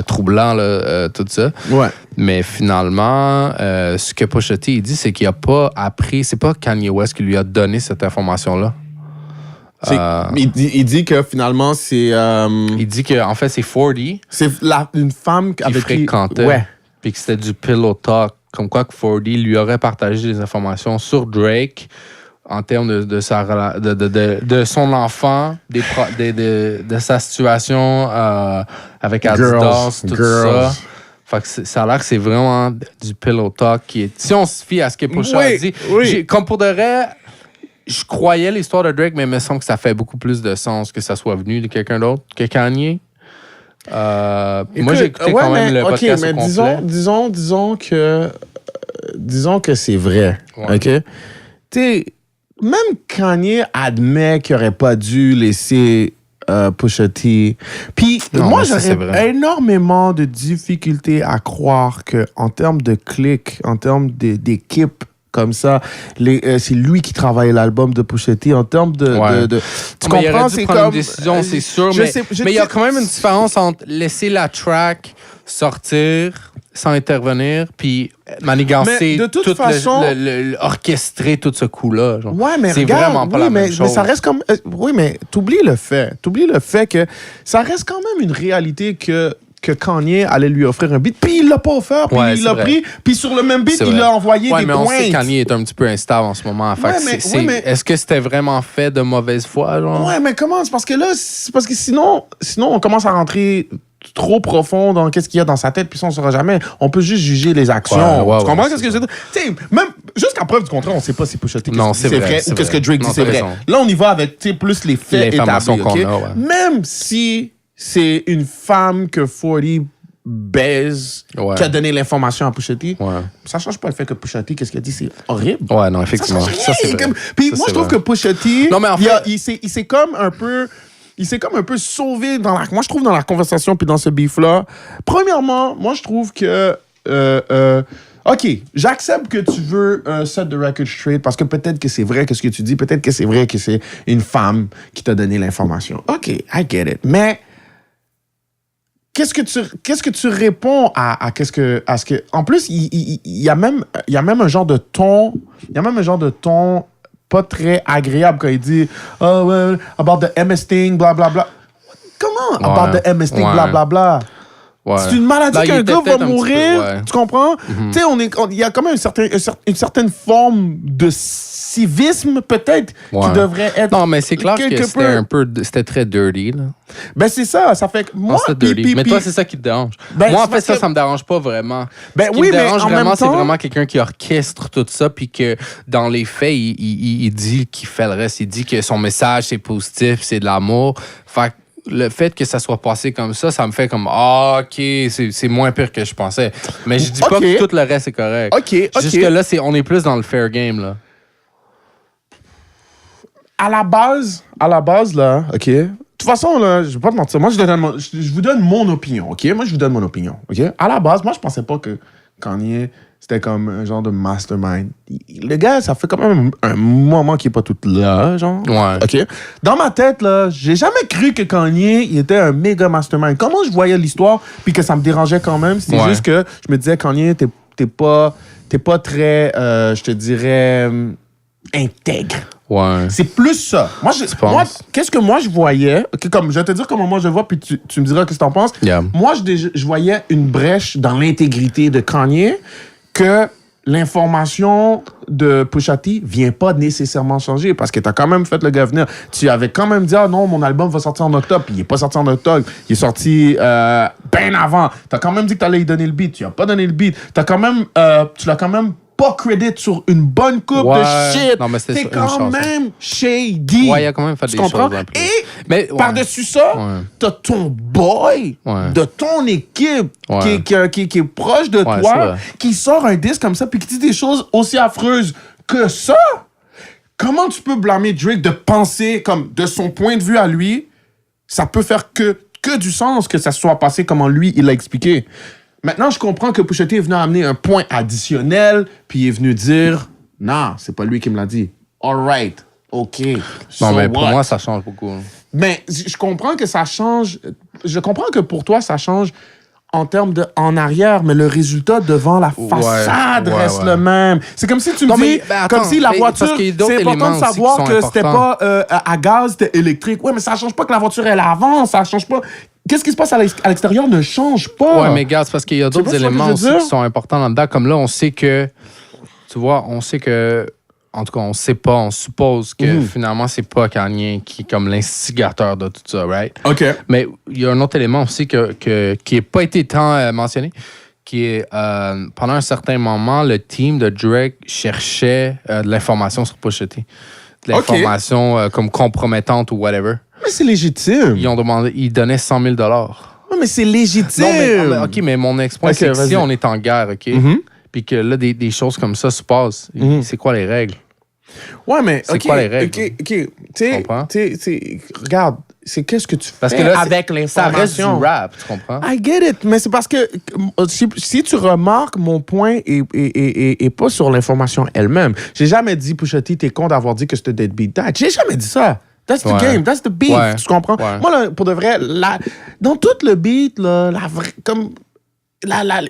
Speaker 2: troublant, là, tout ça.
Speaker 1: Ouais.
Speaker 2: Mais finalement, ce que Pusha T, il dit, c'est qu'il a pas appris... C'est pas Kanye West qui lui a donné cette information-là.
Speaker 1: Il dit que finalement, c'est...
Speaker 2: Il dit qu'en fait, c'est 40.
Speaker 1: C'est une femme avec
Speaker 2: fréquentait. Ouais. Puis que c'était du pillow talk. Comme quoi que 40 lui aurait partagé des informations sur Drake en termes de son enfant, de sa situation avec Adidas, tout ça. Fait que ça a l'air que c'est vraiment du pillow talk qui est... Si on se fie à ce que Pusha a dit, comme pour de vrai... je croyais l'histoire de Drake, mais il me semble que ça fait beaucoup plus de sens que ça soit venu de quelqu'un d'autre que Kanye. Moi, j'ai écouté quand même le podcast au complet.
Speaker 1: Disons que c'est vrai, OK? T'sais, même Kanye admet qu'il n'aurait pas dû laisser Pusha T. Puis moi, j'aurais énormément de difficultés à croire qu'en termes de clics, en termes d'équipe, comme ça, c'est lui qui travaille l'album de Pusha T en termes de
Speaker 2: tu comprends, c'est comme une décision, c'est sûr, mais il y a quand même une différence entre laisser la track sortir sans intervenir, puis manigancer,
Speaker 1: de toute façon,
Speaker 2: orchestrer tout ce coup-là. Genre.
Speaker 1: Ouais, mais
Speaker 2: c'est
Speaker 1: regarde,
Speaker 2: vraiment pas la même chose.
Speaker 1: Mais ça reste comme... oui, mais t'oublies le fait que ça reste quand même une réalité que Kanye allait lui offrir un beat, puis il l'a pas offert, puis il l'a pris, puis sur le même beat, il l'a envoyé des
Speaker 2: mais
Speaker 1: points.
Speaker 2: On sait que Kanye est un petit peu instable en ce moment. Est-ce que c'était vraiment fait de mauvaise foi? Genre?
Speaker 1: Ouais, mais comment? C'est parce que sinon, on commence à rentrer trop profond dans qu'est-ce qu'il y a dans sa tête, puis ça, on ne saura jamais. On peut juste juger les actions. Tu comprends qu'est-ce que je veux dire? Tu sais, même jusqu'à preuve du contraire, on ne sait pas si Pusha T c'est vrai ou qu'est-ce que Drake dit c'est vrai. Là, on y va avec plus les faits établis. Okay? Même si c'est une femme que 40 baise qui a donné l'information à Pusha T, ça change pas le fait que Pusha T, qu'est-ce qu'il a dit, c'est horrible.
Speaker 2: Ouais, non, effectivement. Ça, c'est vrai.
Speaker 1: Puis moi, je trouve que Pusha T,
Speaker 2: non, mais en fait,
Speaker 1: il s'est comme un peu... Il s'est comme un peu sauvé dans la... Moi, je trouve dans la conversation puis dans ce beef-là. Premièrement, moi, je trouve que... OK, j'accepte que tu veux un set de record straight parce que peut-être que c'est vrai que ce que tu dis, peut-être que c'est vrai que c'est une femme qui t'a donné l'information. OK, I get it. Mais qu'est-ce que tu réponds à ce que... En plus, il y a même un genre de ton... Il y a même un genre de ton... pas très agréable quand il dit about the MS thing, blablabla. Comment about the MS thing, blablabla? C'est une maladie qu'un gars va mourir, tu comprends? Tu sais, il y a quand même une certaine forme de civisme, peut-être, qui devrait être...
Speaker 2: Non, mais c'est clair que c'était très dirty, là.
Speaker 1: Ben, c'est ça fait que moi...
Speaker 2: Mais toi, c'est ça qui te dérange. Moi, en fait, ça me dérange pas vraiment.
Speaker 1: Ben,
Speaker 2: Ce qui me dérange vraiment, c'est vraiment quelqu'un qui orchestre tout ça, puis que, dans les faits, il dit qu'il fait le reste. Il dit que son message, c'est positif, c'est de l'amour. Fait que le fait que ça soit passé comme ça me fait comme OK, c'est moins pire que je pensais. Mais je dis pas que tout le reste est correct. Jusque là, on est plus dans le fair game, là.
Speaker 1: À la base, là, OK? De toute façon, là, je vais pas te mentir. Moi, je vous donne mon opinion, OK? Moi, je vous donne mon opinion, OK? À la base, moi, je pensais pas que Kanye, c'était comme un genre de mastermind. Le gars, ça fait quand même un moment qu'il est pas tout là, genre.
Speaker 2: Ouais.
Speaker 1: OK? Dans ma tête, là, j'ai jamais cru que Kanye, il était un méga mastermind. Comment je voyais l'histoire, puis que ça me dérangeait quand même, c'est juste que je me disais, Kanye, t'es pas très, je te dirais, intègre.
Speaker 2: Ouais.
Speaker 1: C'est plus ça. Moi, qu'est-ce que moi je voyais? Comme, je vais te dire comment moi je vois, puis tu me diras ce que tu en penses.
Speaker 2: Yeah.
Speaker 1: Moi, je voyais une brèche dans l'intégrité de Kanye que l'information de Pusha T vient pas nécessairement changer parce que tu as quand même fait le gars venir. Tu avais quand même dit, non, mon album va sortir en octobre, puis il est pas sorti en octobre. Il est sorti bien avant. Tu as quand même dit que tu allais lui donner le beat. Tu n'as pas donné le beat. Tu l'as quand même pas crédit sur une bonne coupe de shit.
Speaker 2: Non, mais
Speaker 1: t'es quand même shady.
Speaker 2: Ouais, il a quand même fait des choses.
Speaker 1: Et par-dessus ça, t'as ton boy de ton équipe qui est proche de toi, qui sort un disque comme ça, puis qui dit des choses aussi affreuses que ça. Comment tu peux blâmer Drake de penser comme de son point de vue à lui, ça peut faire que du sens que ça soit passé comment lui, il l'a expliqué. Maintenant, je comprends que Pusha T est venu amener un point additionnel, puis il est venu dire « Non, c'est pas lui qui me l'a dit. All right, OK.
Speaker 2: Non, mais pour moi, ça change beaucoup.
Speaker 1: Mais je comprends que ça change. Je comprends que pour toi, ça change en termes de en arrière, mais le résultat devant la façade reste le même. C'est comme si tu me dis, comme si la voiture, c'est important de savoir que c'était pas à gaz, c'était électrique. Ouais, mais ça change pas que la voiture, elle avance, ça change pas. Qu'est-ce qui se passe à l'extérieur ne change pas.
Speaker 2: Ouais, mais gars, c'est parce qu'il y a d'autres éléments aussi qui sont importants là-dedans. Comme là, on sait que, tu vois, en tout cas, on sait pas, on suppose que finalement, c'est pas Kanye qui est comme l'instigateur de tout ça, right?
Speaker 1: OK.
Speaker 2: Mais il y a un autre élément aussi qui n'a pas été tant mentionné, qui est, pendant un certain moment, le team de Drake cherchait de l'information sur Pusha T. l'information comme compromettante ou whatever.
Speaker 1: Mais c'est légitime.
Speaker 2: Ils donnaient 100 000 $.
Speaker 1: Non, mais c'est légitime.
Speaker 2: Non, mais, OK, mais mon ex-point, c'est que si on est en guerre, OK, puis que là, des choses comme ça se passent, c'est quoi les règles?
Speaker 1: Ouais, mais
Speaker 2: c'est quoi les règles?
Speaker 1: OK. Regarde, c'est qu'est-ce que tu fais
Speaker 2: que là,
Speaker 1: avec l'information.
Speaker 2: Ça reste du rap, tu comprends?
Speaker 1: I get it, mais c'est parce que si tu remarques, mon point est pas sur l'information elle-même. J'ai jamais dit, Pusha T, t'es con d'avoir dit que c'était deadbeat dad. J'ai jamais dit ça. That's the game, that's the beef, tu comprends? Ouais. Moi, là, pour de vrai, dans tout le beat, là,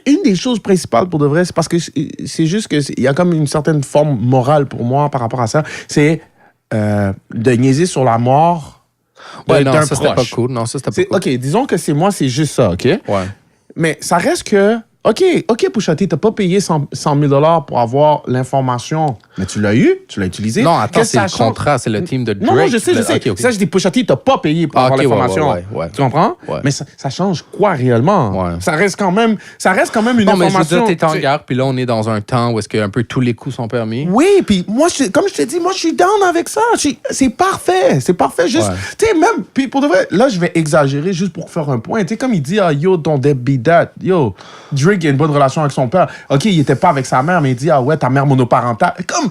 Speaker 1: une des choses principales pour de vrai, c'est parce que c'est juste qu'il y a comme une certaine forme morale pour moi par rapport à ça. C'est de niaiser sur la mort
Speaker 2: d'un proche. Ça, c'était pas cool. Non, ça, c'était pas cool.
Speaker 1: OK, disons que c'est juste ça, OK?
Speaker 2: Ouais.
Speaker 1: Mais ça reste que... OK, Pusha T, t'as pas payé 100 000 $ pour avoir l'information. Mais tu l'as eu, tu l'as utilisé.
Speaker 2: Non, attends, c'est le contrat, c'est le team de Drake.
Speaker 1: Non, je sais. Okay. Ça, je dis, Pusha T, t'as pas payé pour avoir l'information.
Speaker 2: Ouais.
Speaker 1: Tu comprends? Ouais. Mais ça change quoi réellement?
Speaker 2: Ouais.
Speaker 1: Ça reste quand même une information.
Speaker 2: Mais je veux dire, t'es en guerre, puis là, on est dans un temps où est-ce que un peu tous les coups sont permis.
Speaker 1: Oui, puis moi, comme je te dis, moi, je suis down avec ça. C'est parfait. C'est parfait. Juste, tu sais, même, puis pour de vrai, là, je vais exagérer juste pour faire un point. Tu sais, comme il dit, yo, don't deadbeat that. Yo, Drake a une bonne relation avec son père. OK, il était pas avec sa mère, mais il dit, ta mère monoparentale. Comme,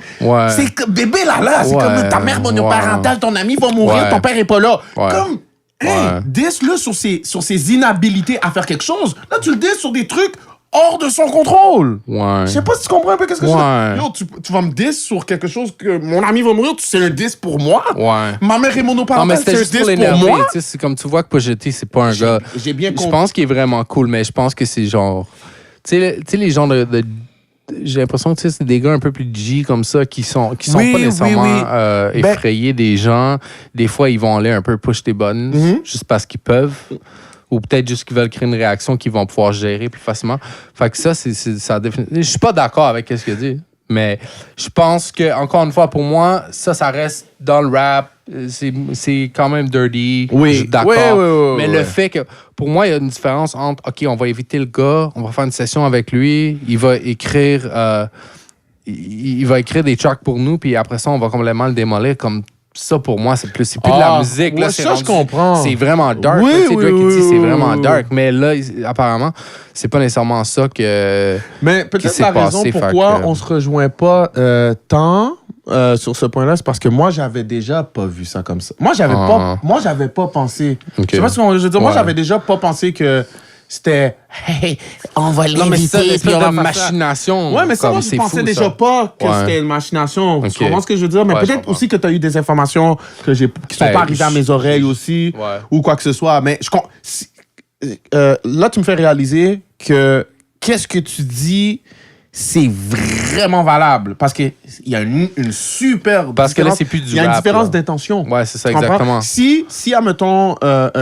Speaker 1: c'est comme, bébé là. C'est comme, ta mère monoparentale, ton ami va mourir, ton père est pas là. Comme, dis-le sur ses inhabilités à faire quelque chose. Là, tu le dis sur des trucs hors de son contrôle. Je sais pas si tu comprends un peu qu'est-ce que je veux dire. Tu vas me dire sur quelque chose que mon ami va mourir, c'est un 10 pour moi. Ma mère est monoparentale, c'est un 10 pour moi.
Speaker 2: C'est comme tu vois que Pusha T, c'est pas un gars...
Speaker 1: J'ai bien compris.
Speaker 2: Je pense qu'il est vraiment cool, mais je pense que c'est genre... Tu sais, les gens de j'ai l'impression que c'est des gars un peu plus G comme ça qui sont pas nécessairement effrayés des gens. Des fois, ils vont aller un peu push des bonnes juste parce qu'ils peuvent. Ou peut-être juste qu'ils veulent créer une réaction qu'ils vont pouvoir gérer plus facilement. Fait que ça, ça je suis pas d'accord avec ce qu'il dit. Mais je pense que, encore une fois, pour moi, ça reste dans le rap. C'est quand même dirty.
Speaker 1: Oui.
Speaker 2: Je suis d'accord. Mais le fait que, pour moi, il y a une différence entre, OK, on va éviter le gars, on va faire une session avec lui, il va écrire des tracks pour nous, puis après ça, on va complètement le démolir comme ça. Pour moi, c'est plus de la musique. Là,
Speaker 1: ça, je comprends.
Speaker 2: C'est vraiment dark. C'est vraiment dark. Mais là, apparemment, c'est pas nécessairement ça que.
Speaker 1: Mais peut-être la raison pourquoi on se rejoint pas tant sur ce point-là, c'est parce que moi, j'avais déjà pas vu ça comme ça. Moi, j'avais pas pensé. Okay. Je sais pas ce que je veux dire. Moi, j'avais déjà pas pensé que c'était hey, on va l'éviter puis on va
Speaker 2: machination.
Speaker 1: Ouais, mais ça, moi, je pensais déjà pas que c'était une machination. Tu comprends ce que je veux dire? Mais peut-être aussi que tu as eu des informations qui sont pas arrivées à mes oreilles aussi ou quoi que ce soit. Mais là, tu me fais réaliser que qu'est-ce que tu dis, c'est vraiment valable. Parce qu'il y a une super
Speaker 2: parce que là, c'est plus du rap.
Speaker 1: Il y a une différence d'intention.
Speaker 2: Ouais, c'est ça, exactement.
Speaker 1: Si admettons,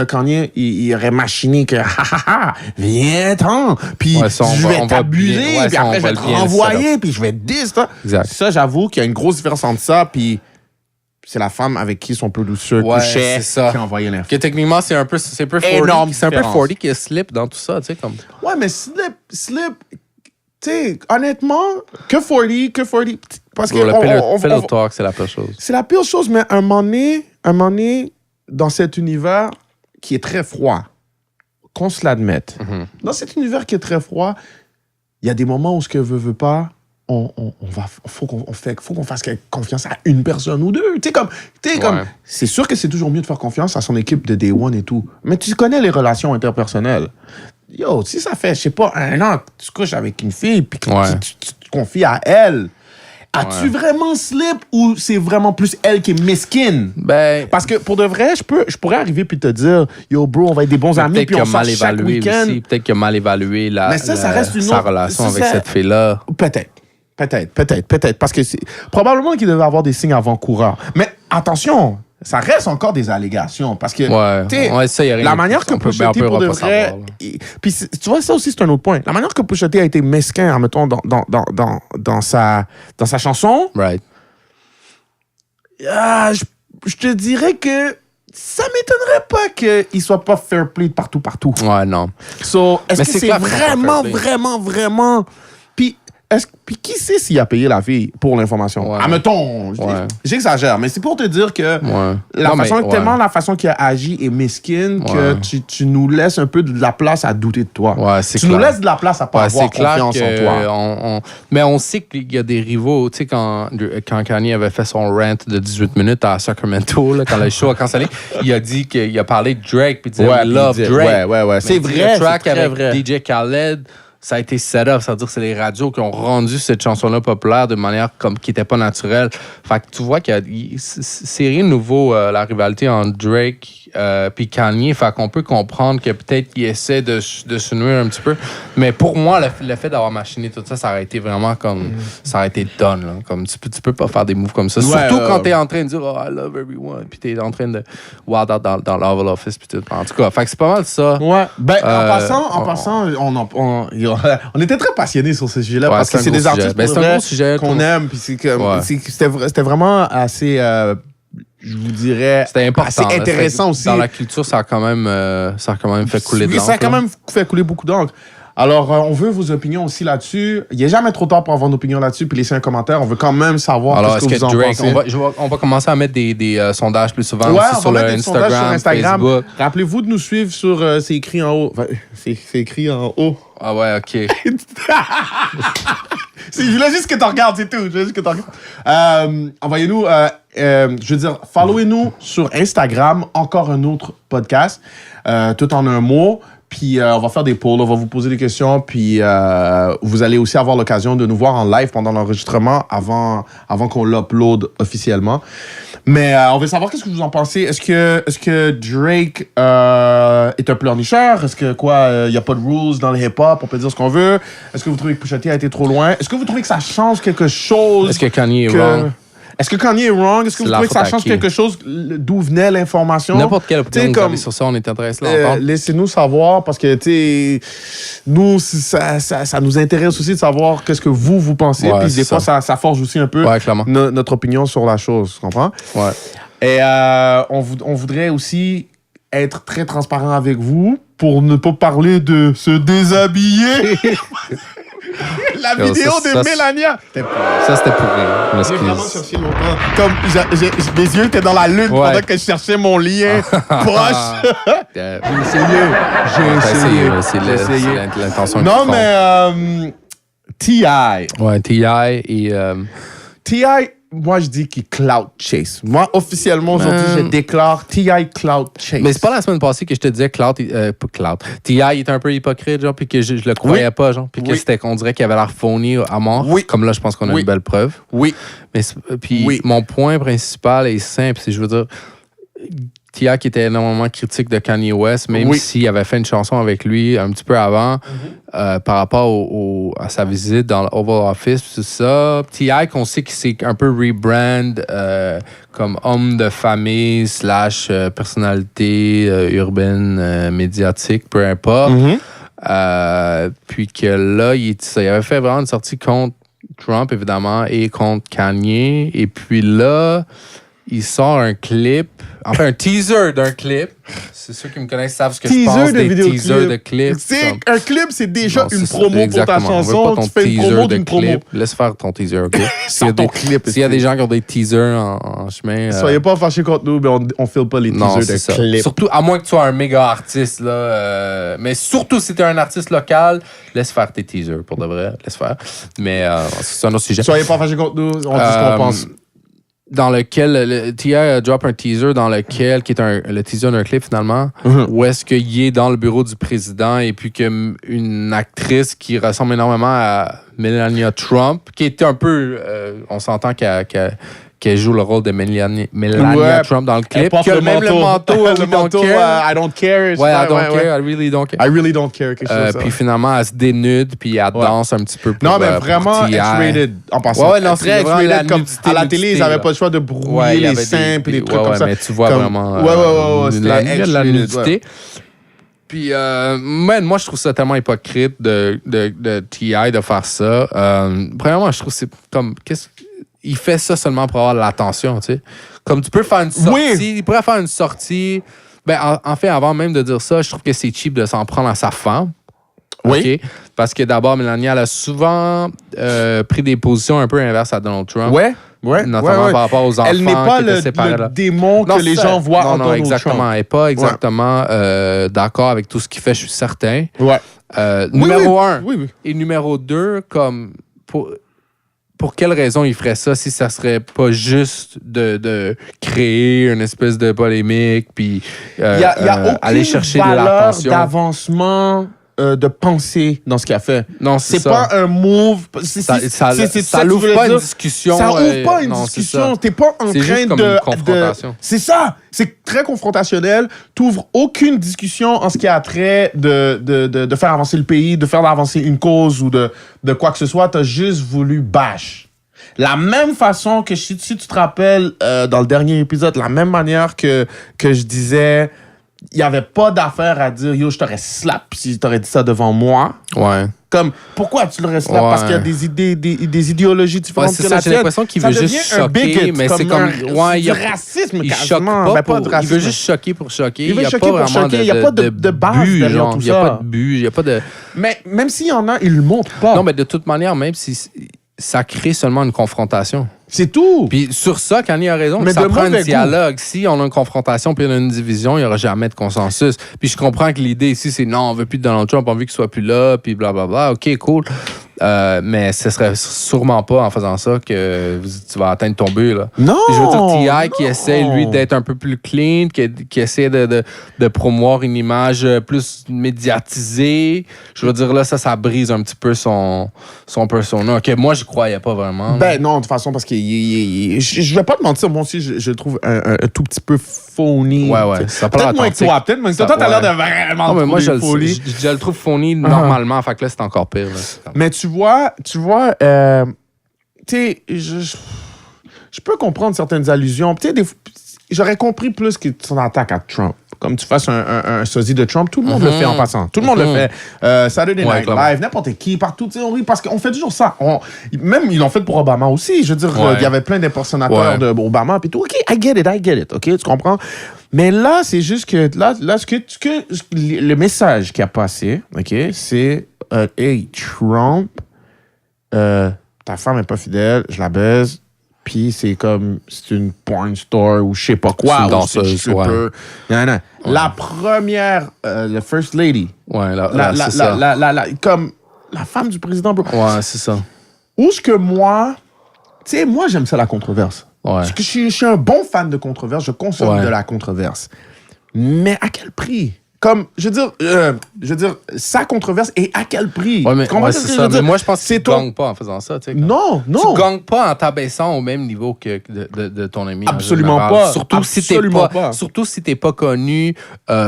Speaker 1: Kanye, il aurait machiné que, viens-t'en, puis je vais t'abuser, puis après, je vais te renvoyer, puis je vais te dire ça. Ça, j'avoue qu'il y a une grosse différence entre ça, puis c'est la femme avec qui son producer couchait qui a envoyé l'info.
Speaker 2: Que techniquement, c'est un peu 40. C'est un peu 40 qui est slip dans tout ça, tu sais, comme.
Speaker 1: Ouais, mais slip, tu sais, honnêtement, que 40, parce que
Speaker 2: le pillow talk, c'est la pire chose.
Speaker 1: C'est la pire chose, mais un moment donné, dans cet univers qui est très froid, qu'on se l'admette, dans cet univers qui est très froid, il y a des moments où ce que veut pas, faut qu'on fasse confiance à une personne ou deux. Tu sais, comme, c'est sûr que c'est toujours mieux de faire confiance à son équipe de Day One et tout, mais tu connais les relations interpersonnelles. Yo, si ça fait, je sais pas, 1 an que tu couches avec une fille puis que tu te confies à elle, as-tu vraiment slip ou c'est vraiment plus elle qui est mesquine?
Speaker 2: Ben,
Speaker 1: parce que pour de vrai, je pourrais arriver puis te dire, yo bro, on va être des bons amis puis on sort chaque week-end.
Speaker 2: Peut-être qu'il a mal évalué
Speaker 1: ça reste
Speaker 2: sa relation avec cette fille-là.
Speaker 1: Peut-être. Parce que probablement qu'il devait avoir des signes avant-coureurs. Mais attention, ça reste encore des allégations. Parce que la manière que Pusha T pour de vrai... Puis tu vois, ça aussi, c'est un autre point. La manière que Pusha T a été mesquin, mettons, dans sa chanson...
Speaker 2: Right.
Speaker 1: Je te dirais que ça m'étonnerait pas qu'il soit pas fair play partout.
Speaker 2: Ouais, non.
Speaker 1: Est-ce que c'est vraiment... Puis... Puis qui sait s'il a payé la fille pour l'information?
Speaker 2: Ouais.
Speaker 1: Admettons, j'exagère, mais c'est pour te dire que tellement la façon qu'il a agi est mesquine que tu nous laisses un peu de la place à douter de toi.
Speaker 2: Ouais,
Speaker 1: tu nous laisses de la place à pas avoir confiance en toi.
Speaker 2: Mais on sait qu'il y a des rivaux. Tu sais, quand Kanye avait fait son rant de 18 minutes à Sacramento, là, quand le show a cancellé, il a dit qu'il a parlé de Drake, puis il disait « Love Drake ».
Speaker 1: Ouais. C'est vrai,
Speaker 2: le track
Speaker 1: c'est
Speaker 2: avec
Speaker 1: vrai.
Speaker 2: DJ Khaled, ça a été set up, c'est-à-dire que c'est les radios qui ont rendu cette chanson-là populaire de manière qui n'était pas naturelle. Fait que tu vois c'est rien de nouveau, la rivalité entre Drake puis Kanye. Fait qu'on peut comprendre que peut-être qu'il essaie de se nuire un petit peu. Mais pour moi, le fait d'avoir machiné tout ça, ça aurait été vraiment comme... Ça aurait été done, là. Comme tu peux pas faire des moves comme ça. Surtout quand t'es en train de dire « Oh, I love everyone », puis t'es en train de wild out dans l'Oval Office, puis tout. En tout cas, fait que c'est pas mal ça.
Speaker 1: Ouais. Ben, en passant, on était très passionnés sur ce sujet-là parce que c'est des artistes qu'on aime. Puis c'était vraiment assez, je vous dirais,
Speaker 2: c'était important,
Speaker 1: assez intéressant aussi.
Speaker 2: Dans la culture, ça a quand même fait couler de l'encre.
Speaker 1: Ça a quand même fait couler beaucoup d'encre. Alors, on veut vos opinions aussi là-dessus. Il n'est jamais trop tard pour avoir une opinion là-dessus puis laisser un commentaire. On veut quand même savoir ce que vous en pensez.
Speaker 2: On va commencer à mettre des sondages plus souvent aussi sur le Instagram, Facebook.
Speaker 1: Rappelez-vous de nous suivre sur C'est écrit en haut. Enfin, c'est écrit en haut.
Speaker 2: Ah ouais, OK.
Speaker 1: Je voulais juste que tu regardes, c'est tout. Envoyez-nous, followez-nous sur Instagram, encore un autre podcast, tout en un mot. Puis on va faire des polls, on va vous poser des questions, puis vous allez aussi avoir l'occasion de nous voir en live pendant l'enregistrement avant qu'on l'upload officiellement. Mais on veut savoir qu'est-ce que vous en pensez. Est-ce que Drake est un pleurnicheur? Est-ce que il n'y a pas de rules dans le hip-hop, on peut dire ce qu'on veut? Est-ce que vous trouvez que Pusha T a été trop loin? Est-ce que vous trouvez que ça change quelque chose?
Speaker 2: Est-ce que Kanye est wrong?
Speaker 1: Est-ce que Kanye est wrong? Est-ce que vous trouvez que ça change quelque chose d'où venait l'information?
Speaker 2: N'importe quelle opinion vous avez sur ça, on est intéressé d'entendre.
Speaker 1: Laissez-nous savoir parce que, nous, ça nous intéresse aussi de savoir qu'est-ce que vous pensez.
Speaker 2: Ouais,
Speaker 1: puis des fois, ça forge aussi un peu notre opinion sur la chose. Tu comprends?
Speaker 2: Ouais.
Speaker 1: Et on voudrait aussi être très transparent avec vous pour ne pas parler de se déshabiller. La vidéo de Mélania.
Speaker 2: Ça, c'était pour rire.
Speaker 1: J'ai vraiment cherché longtemps. Comme mes yeux étaient dans la lune pendant que je cherchais mon lien poche. J'ai essayé.
Speaker 2: C'est l'intention.
Speaker 1: Non, mais T.I.
Speaker 2: Ouais, T.I. et...
Speaker 1: T.I., moi, je dis qu'il cloud chase. Moi, officiellement, aujourd'hui, je déclare T.I. cloud chase.
Speaker 2: Mais c'est pas la semaine passée que je te disais pas Cloud. T.I. était un peu hypocrite, genre, puis que je le croyais pas, genre, puis que c'était qu'on dirait qu'il avait l'air phony à mort. Oui. Comme là, je pense qu'on a une belle preuve.
Speaker 1: Oui.
Speaker 2: Mais puis mon point principal est simple, c'est, je veux dire, T.I. qui était énormément critique de Kanye West, même s'il avait fait une chanson avec lui un petit peu avant, par rapport à sa visite dans l'Oval Office, tout ça. T.I. qu'on sait qu'il s'est un peu rebrand comme homme de famille / personnalité urbaine, médiatique, peu importe. Puis que là, il avait fait vraiment une sortie contre Trump, évidemment, et contre Kanye. Et puis là, il sort un clip, enfin un teaser d'un clip. C'est ceux qui me connaissent savent ce que je pense des teasers de clips.
Speaker 1: Un clip, c'est déjà une promo pour ta chanson. Tu fais une promo d'une promo.
Speaker 2: Laisse faire ton teaser, OK?
Speaker 1: S'il
Speaker 2: y a des gens qui ont des teasers en chemin...
Speaker 1: Soyez pas fâchés contre nous, mais on file pas les teasers de clips.
Speaker 2: Surtout, à moins que tu sois un méga artiste, là. Mais surtout, si t'es un artiste local, laisse faire tes teasers, pour de vrai. Laisse faire. Mais c'est un autre sujet.
Speaker 1: Soyez pas fâchés contre nous, on dit ce qu'on pense.
Speaker 2: Dans lequel T.I. a drop un teaser dans lequel qui est le teaser d'un clip finalement où est-ce qu'il est dans le bureau du président et puis qu'une actrice qui ressemble énormément à Melania Trump qui était un peu on s'entend qu'elle joue le rôle de Melania Trump dans le clip.
Speaker 1: Qui a même le manteau, I don't care.
Speaker 2: Ouais, I don't care, I really don't care.
Speaker 1: I really don't care, quelque chose.
Speaker 2: Puis finalement, elle se dénude, puis elle danse un petit peu pour
Speaker 1: non, mais vraiment X-rated, en passant.
Speaker 2: Ouais, non, très X-rated.
Speaker 1: Comme à la télé, ils n'avaient pas le choix de brouiller les seins et des trucs comme ça.
Speaker 2: Mais tu vois vraiment la nudité. Puis, moi, je trouve ça tellement hypocrite de T.I. de faire ça. Premièrement, je trouve que c'est comme... Il fait ça seulement pour avoir de l'attention, tu sais. Comme tu peux faire une sortie, il pourrait faire une sortie. Ben, en fait, avant même de dire ça, je trouve que c'est cheap de s'en prendre à sa femme.
Speaker 1: Oui.
Speaker 2: Okay? Parce que d'abord, Melania, elle a souvent pris des positions un peu inverses à Donald Trump.
Speaker 1: Ouais.
Speaker 2: Notamment par rapport aux enfants
Speaker 1: elle n'est pas
Speaker 2: qui étaient séparés.
Speaker 1: Le démon que les gens voient en Donald
Speaker 2: exactement.
Speaker 1: Trump.
Speaker 2: Elle n'est pas exactement d'accord avec tout ce qu'il fait, je suis certain.
Speaker 1: Ouais.
Speaker 2: Numéro 1.
Speaker 1: Oui.
Speaker 2: Et numéro 2, comme pour quelle raison il ferait ça si ça serait pas juste de créer une espèce de polémique puis aller chercher de l'attention.
Speaker 1: D'avancement de pensée dans ce qu'il a fait.
Speaker 2: Non,
Speaker 1: c'est pas un move.
Speaker 2: Ça l'ouvre pas une discussion.
Speaker 1: Ça ouvre pas une discussion. T'es pas en train
Speaker 2: de confrontation.
Speaker 1: C'est ça. C'est très confrontationnel. T'ouvres aucune discussion en ce qui a trait de faire avancer le pays, de faire avancer une cause ou de quoi que ce soit. T'as juste voulu bash. La même façon que si tu te rappelles dans le dernier épisode, la même manière que je disais, il n'y avait pas d'affaire à dire yo, je t'aurais slap si tu aurais dit ça devant moi.
Speaker 2: Ouais.
Speaker 1: Comme, pourquoi tu l'aurais slap? Parce qu'il y a des idées, des idéologies différentes que la tienne.
Speaker 2: J'ai l'impression qu'il veut juste choquer, mais c'est comme
Speaker 1: du racisme
Speaker 2: il
Speaker 1: quasiment.
Speaker 2: Choque pas il veut juste choquer pour choquer.
Speaker 1: Il veut choquer pour choquer. Il n'y a pas de base derrière tout ça.
Speaker 2: Il n'y a pas de but, il n'y a pas de...
Speaker 1: Mais même s'il y en a, il ne le montre pas.
Speaker 2: Non, mais de toute manière, même si ça crée seulement une confrontation.
Speaker 1: C'est tout.
Speaker 2: Puis sur ça, Kanye a raison, ça prend un dialogue. Si on a une confrontation puis on a une division, il n'y aura jamais de consensus. Puis je comprends que l'idée ici, c'est non, on veut plus de Donald Trump, on veut qu'il soit plus là, puis blablabla. OK, cool. Mais ce serait sûrement pas en faisant ça que tu vas atteindre ton but. Là.
Speaker 1: Non!
Speaker 2: Puis je veux dire, T.I. qui essaie, lui, d'être un peu plus clean, qui essaie de promouvoir une image plus médiatisée. Je veux dire, là, ça brise un petit peu son persona. Que moi, je croyais pas vraiment.
Speaker 1: Ben non, de toute façon, parce que je vais pas te mentir, moi aussi, je le trouve un tout petit peu phony.
Speaker 2: Ouais. Ça peut-être
Speaker 1: moins que toi, peut-être moins que toi. Toi, t'as l'air de vraiment
Speaker 2: non, mais moi, je
Speaker 1: le
Speaker 2: trouve phony normalement. Fait que là, c'est encore pire. Là.
Speaker 1: Mais tu vois, tu sais, je peux comprendre certaines allusions. Tu sais, j'aurais compris plus que ton attaque à Trump. Comme tu fasses un sosie de Trump, tout le monde le fait en passant. Tout le monde le fait. Saturday Night Live, n'importe qui, partout. On rit parce qu'on fait toujours ça. Même, ils l'ont fait pour Obama aussi. Je veux dire, il y avait plein d'impersonnateurs d'Obama. Puis tout, OK, I get it. OK, tu comprends? Mais là, c'est juste que le message qui a passé, OK, c'est hey, Trump, ta femme est pas fidèle, je la baise. Puis c'est comme, c'est une porn star ou je sais pas quoi.
Speaker 2: C'est une danseuse,
Speaker 1: Non. La première, la first lady.
Speaker 2: Ouais,
Speaker 1: comme la femme du président.
Speaker 2: Ouais, c'est ça.
Speaker 1: Où est-ce que moi, tu sais, moi j'aime ça la controverse.
Speaker 2: Ouais.
Speaker 1: Parce que je suis un bon fan de controverse, je consomme de la controverse. Mais à quel prix? Comme, je veux dire, sa controverse et à quel prix?
Speaker 2: Ouais, mais, c'est ça. Mais moi, je pense que tu gagnes pas en faisant ça. Tu sais,
Speaker 1: non.
Speaker 2: Tu gagnes pas en t'abaissant au même niveau que de ton ami.
Speaker 1: Absolument pas.
Speaker 2: Surtout si t'es pas connu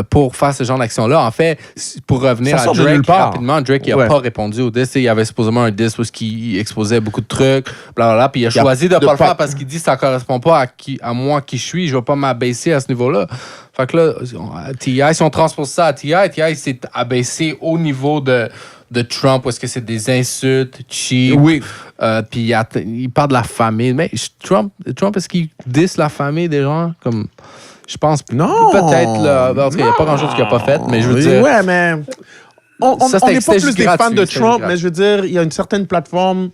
Speaker 2: pour faire ce genre d'action-là. En fait, pour revenir à Drake rapidement, Drake, il a pas répondu au diss. Il y avait supposément un diss où il exposait beaucoup de trucs, blablabla, puis il a choisi de pas le faire parce qu'il dit ça correspond pas à moi qui je suis. Je vais pas m'abaisser à ce niveau-là. Fait que là, T.I., si on transpose ça à T.I. s'est abaissé au niveau de Trump, où est-ce que c'est des insultes, cheap.
Speaker 1: Oui.
Speaker 2: Puis il parle de la famille. Mais Trump est-ce qu'il diss la famille des gens? Comme, je pense
Speaker 1: non.
Speaker 2: Peut-être, là. En tout cas, il n'y a pas grand-chose qu'il n'a pas fait, mais je veux dire...
Speaker 1: Ouais, mais... On n'est pas plus des fans de Trump, mais je veux dire, il y a une certaine plateforme...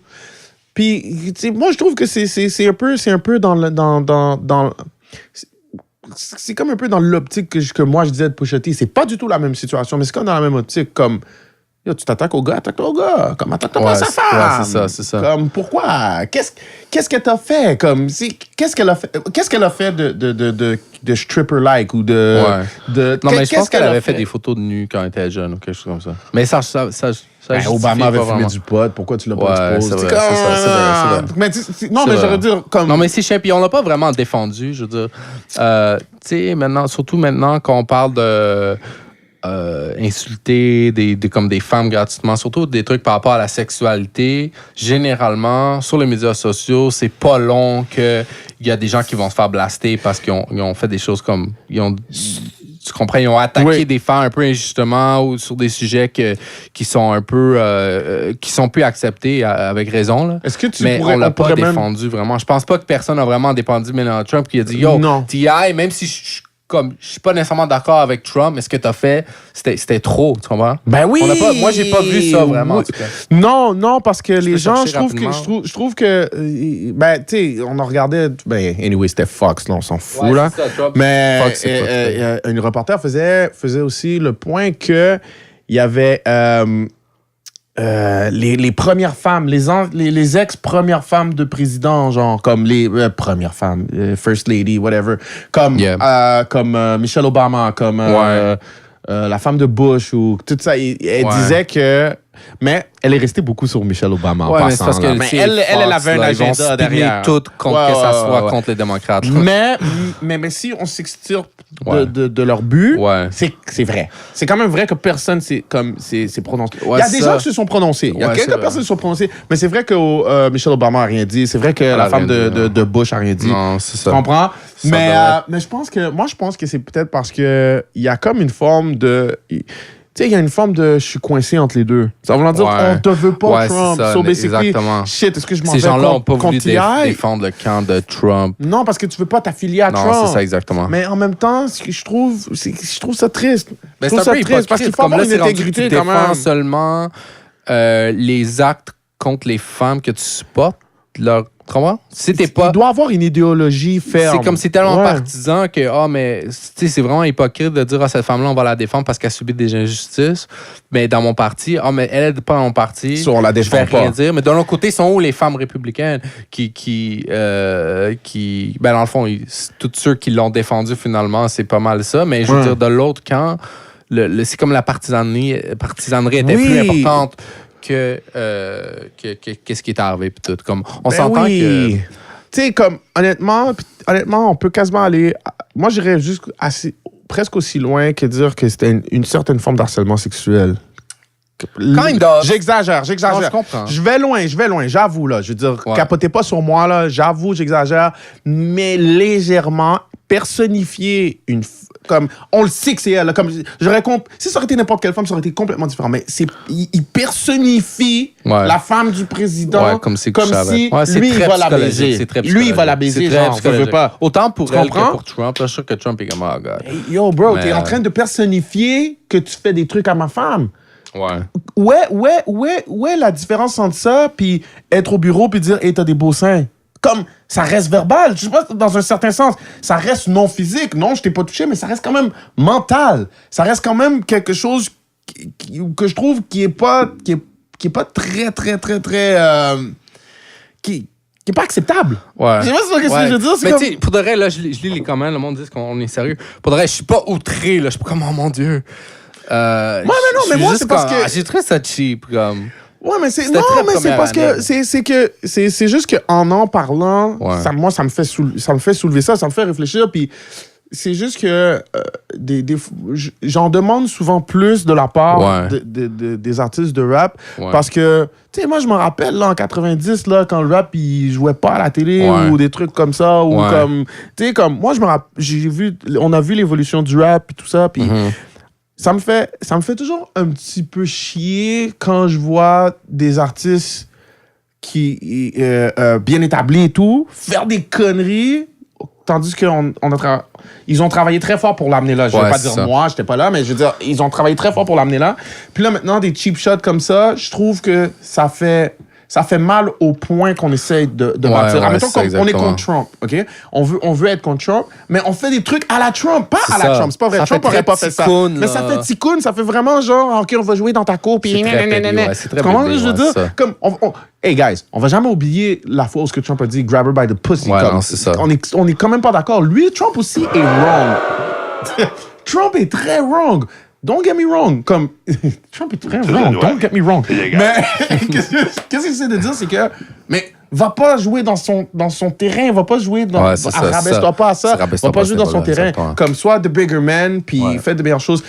Speaker 1: Puis, moi, je trouve que c'est un peu dans c'est comme un peu dans l'optique que moi je disais de Pusha T. C'est pas du tout la même situation, mais c'est comme dans la même optique. Comme, yo, tu t'attaques au gars, attaque-toi au gars. Comme, attaque-toi pas à sa femme.
Speaker 2: Ouais, c'est ça.
Speaker 1: Comme, pourquoi? Qu'est-ce qu'elle t'a fait? Comme, qu'est-ce qu'elle a fait de stripper-like ou de...
Speaker 2: Ouais. Non, mais je pense qu'elle avait fait des photos de nu quand elle était jeune ou quelque chose comme ça. Mais ça
Speaker 1: Obama avait fumé du pot, pourquoi tu l'as pas exposé?
Speaker 2: C'est vrai.
Speaker 1: Mais mais j'aurais dire comme...
Speaker 2: Non, mais c'est chiant, puis on l'a pas vraiment défendu, je veux dire. Tu sais, surtout maintenant qu'on parle de insulter comme des femmes gratuitement, surtout des trucs par rapport à la sexualité, généralement, sur les médias sociaux, c'est pas long qu'il y a des gens qui vont se faire blaster parce qu'ils ont fait des choses comme... Tu comprends, ils ont attaqué des femmes un peu injustement ou sur des sujets qui sont un peu qui sont plus acceptés avec raison là.
Speaker 1: Est-ce que
Speaker 2: mais on l'a pas défendu vraiment. Je pense pas que personne a vraiment défendu Donald Trump qui a dit yo T.I., même si je comme, je suis pas nécessairement d'accord avec Trump, mais ce que t'as fait, c'était trop, tu comprends?
Speaker 1: Ben oui!
Speaker 2: Moi, j'ai pas vu ça vraiment, en tout cas.
Speaker 1: Non, parce que les gens, je trouve que, ben, tu sais, on en regardait, ben, anyway, c'était Fox, là, on s'en fout, là.
Speaker 2: Ça, Trump,
Speaker 1: mais
Speaker 2: Fox,
Speaker 1: une reporter faisait aussi le point que il y avait les premières femmes, les ex-premières femmes de président, genre comme les premières femmes, First Lady, whatever, comme Michelle Obama, comme la femme de Bush ou tout ça. Elle disait que... Mais elle est restée beaucoup sur Michelle Obama en passant.
Speaker 2: Parce que
Speaker 1: mais elle avait un agenda derrière.
Speaker 2: Tout contre que ça soit contre les démocrates.
Speaker 1: Mais si on s'extirpe de leur but, c'est vrai. C'est quand même vrai que personne s'est prononcé. Il y a des gens qui se sont prononcés. Il y a quelques personnes qui se sont prononcées. Mais c'est vrai que Michelle Obama n'a rien dit. C'est vrai que la femme de Bush n'a rien dit.
Speaker 2: Non, c'est ça.
Speaker 1: Tu comprends? Mais je pense que c'est peut-être parce qu'il y a comme une forme de... Tu sais, il y a une forme de je suis coincé entre les deux. Ça veut dire on te veut pas Trump.
Speaker 2: Ça,
Speaker 1: so basically,
Speaker 2: exactement.
Speaker 1: Shit, est-ce que je m'en vais
Speaker 2: Ces gens-là n'ont pas voulu défendre le camp de Trump.
Speaker 1: Non, parce que tu veux pas t'affilier à Trump.
Speaker 2: Non, c'est ça, exactement.
Speaker 1: Mais en même temps, je trouve ça triste.
Speaker 2: Je trouve ça triste
Speaker 1: parce qu'il faut avoir une intégrité quand même.
Speaker 2: Tu défends seulement les actes contre les femmes que tu supportes. Comment?
Speaker 1: Il doit avoir une idéologie ferme.
Speaker 2: C'est comme c'est tellement partisan que mais c'est vraiment hypocrite de dire cette femme-là, on va la défendre parce qu'elle subit des injustices. Mais dans mon parti, mais elle n'est pas dans mon parti.
Speaker 1: On la défend
Speaker 2: je vais rien dire. Mais de l'autre côté, sont où les femmes républicaines qui dans le fond, tous ceux qui l'ont défendu finalement, c'est pas mal ça. Mais je veux dire, de l'autre camp, c'est comme la partisanerie était plus importante que qu'est-ce qui est arrivé puis tout. Comme on s'entend que
Speaker 1: tu sais comme honnêtement on peut quasiment aller moi j'irais juste presque aussi loin que dire que c'était une certaine forme d'harcèlement sexuel.
Speaker 2: Kind of.
Speaker 1: J'exagère.
Speaker 2: Non, je comprends.
Speaker 1: Je vais loin, j'avoue là, je veux dire capotez pas sur moi là, j'avoue, j'exagère, mais légèrement personnifier comme on le sait que c'est elle là, comme si ça aurait été n'importe quelle femme, ça aurait été complètement différent, mais il personnifie la femme du président
Speaker 2: comme si
Speaker 1: lui il va la baiser. Lui il va la baiser, genre, je veux pas.
Speaker 2: Autant pour elle que pour Trump, là, je suis sûr que Trump est comme God.
Speaker 1: Yo bro, t'es en train de personnifier que tu fais des trucs à ma femme. Où est la différence entre ça puis être au bureau puis dire hey, t'as des beaux seins? Comme ça reste verbal, je sais pas, dans un certain sens, ça reste non physique. Non, je t'ai pas touché, mais ça reste quand même mental. Ça reste quand même quelque chose que je trouve qui est pas très qui est pas acceptable.
Speaker 2: Je
Speaker 1: sais pas ce que je veux dire.
Speaker 2: Mais tu sais, pour de vrai, là, je lis les commentaires, le monde dit qu'on est sérieux. Pour de vrai, je suis pas outré, là, je suis pas comme oh mon Dieu.
Speaker 1: Mais moi c'est parce que
Speaker 2: j'ai trouvé ça cheap comme.
Speaker 1: Ouais, mais c'est parce que c'est juste que en parlant, ça me fait soulever ça me fait réfléchir, puis c'est juste que j'en demande souvent plus de la part des artistes de rap parce que tu sais moi je me rappelle là en 90 là quand le rap il jouait pas à la télé ou des trucs comme ça ou comme tu sais comme moi on a vu l'évolution du rap et tout ça puis ça me fait toujours un petit peu chier quand je vois des artistes qui bien établis et tout faire des conneries tandis ils ont travaillé très fort pour l'amener là. Je vais pas dire moi, j'étais pas là, mais je veux dire ils ont travaillé très fort pour l'amener là. Puis là maintenant des cheap shots comme ça, je trouve que ça fait mal au point qu'on essaye de bâtir. Admettons qu'on est contre Trump, OK? On veut être contre Trump, mais on fait des trucs à la Trump, pas à la Trump. C'est pas vrai, Trump aurait pas fait ça. Mais ça fait ticoun, ça fait vraiment genre, OK, on va jouer dans ta cour, puis
Speaker 2: c'est très
Speaker 1: comment je veux dire? Comme, hey guys, on va jamais oublier la fois où ce que Trump a dit, grab her by the pussy.
Speaker 2: Non, c'est ça.
Speaker 1: On est quand même pas d'accord. Lui, Trump aussi est wrong. Trump est très wrong. Don't get me wrong. Comme, Trump est très wrong. Don't get me wrong. Mais, qu'est-ce que j'essaie de dire, c'est que, mais, va pas jouer dans son terrain, va pas jouer dans, rabaisse-toi pas à ça, va pas jouer dans son terrain. Comme, soit the bigger man, puis fait de meilleures choses.